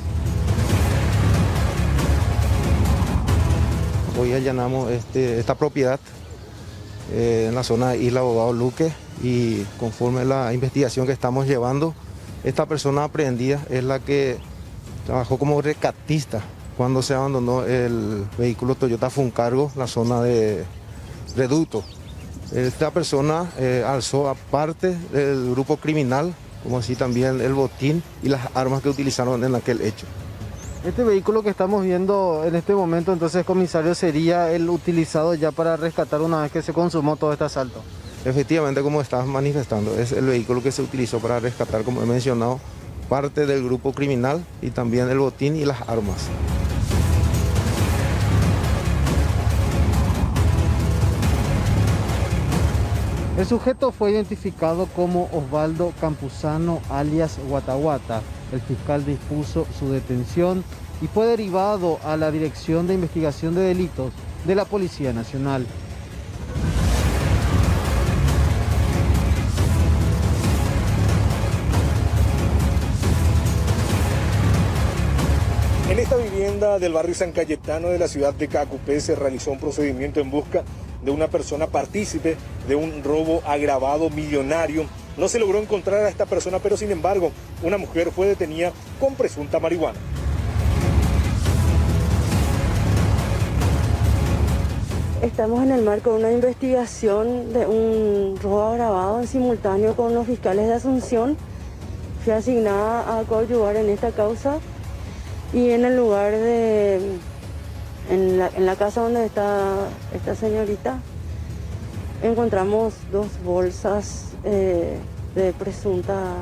Hoy allanamos esta propiedad en la zona de Isla Abogado Luque, y conforme la investigación que estamos llevando, esta persona aprehendida es la que trabajó como rescatista cuando se abandonó el vehículo Toyota Funcargo en la zona de Reducto. Esta persona alzó aparte del grupo criminal, como así también el botín y las armas que utilizaron en aquel hecho. Este vehículo que estamos viendo en este momento, entonces, comisario, sería el utilizado ya para rescatar una vez que se consumó todo este asalto. Efectivamente, como estás manifestando, es el vehículo que se utilizó para rescatar, como he mencionado, parte del grupo criminal y también el botín y las armas. El sujeto fue identificado como Osvaldo Campuzano, alias Guataguata. El fiscal dispuso su detención y fue derivado a la Dirección de Investigación de Delitos de la Policía Nacional. En esta vivienda del barrio San Cayetano de la ciudad de Cacupé se realizó un procedimiento en busca de una persona partícipe de un robo agravado millonario. No se logró encontrar a esta persona, pero sin embargo, una mujer fue detenida con presunta marihuana. Estamos en el marco de una investigación de un robo agravado en simultáneo con los fiscales de Asunción. Fui asignada a coadyuvar en esta causa y en el lugar en la casa donde está esta señorita, encontramos 2 bolsas de presunta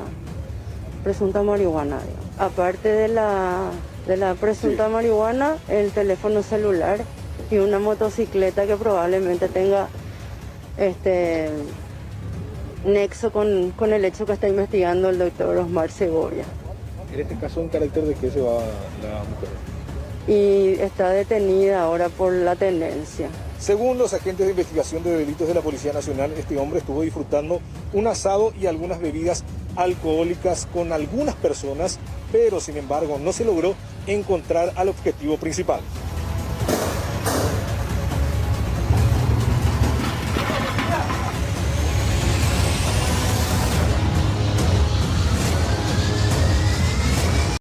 marihuana. Aparte de la presunta marihuana, el teléfono celular y una motocicleta que probablemente tenga nexo con el hecho que está investigando el doctor Osmar Segovia. En este caso, ¿en carácter de qué se va la mujer? Y está detenida ahora por la tenencia. Según los agentes de investigación de delitos de la Policía Nacional, este hombre estuvo disfrutando un asado y algunas bebidas alcohólicas con algunas personas, pero sin embargo no se logró encontrar al objetivo principal.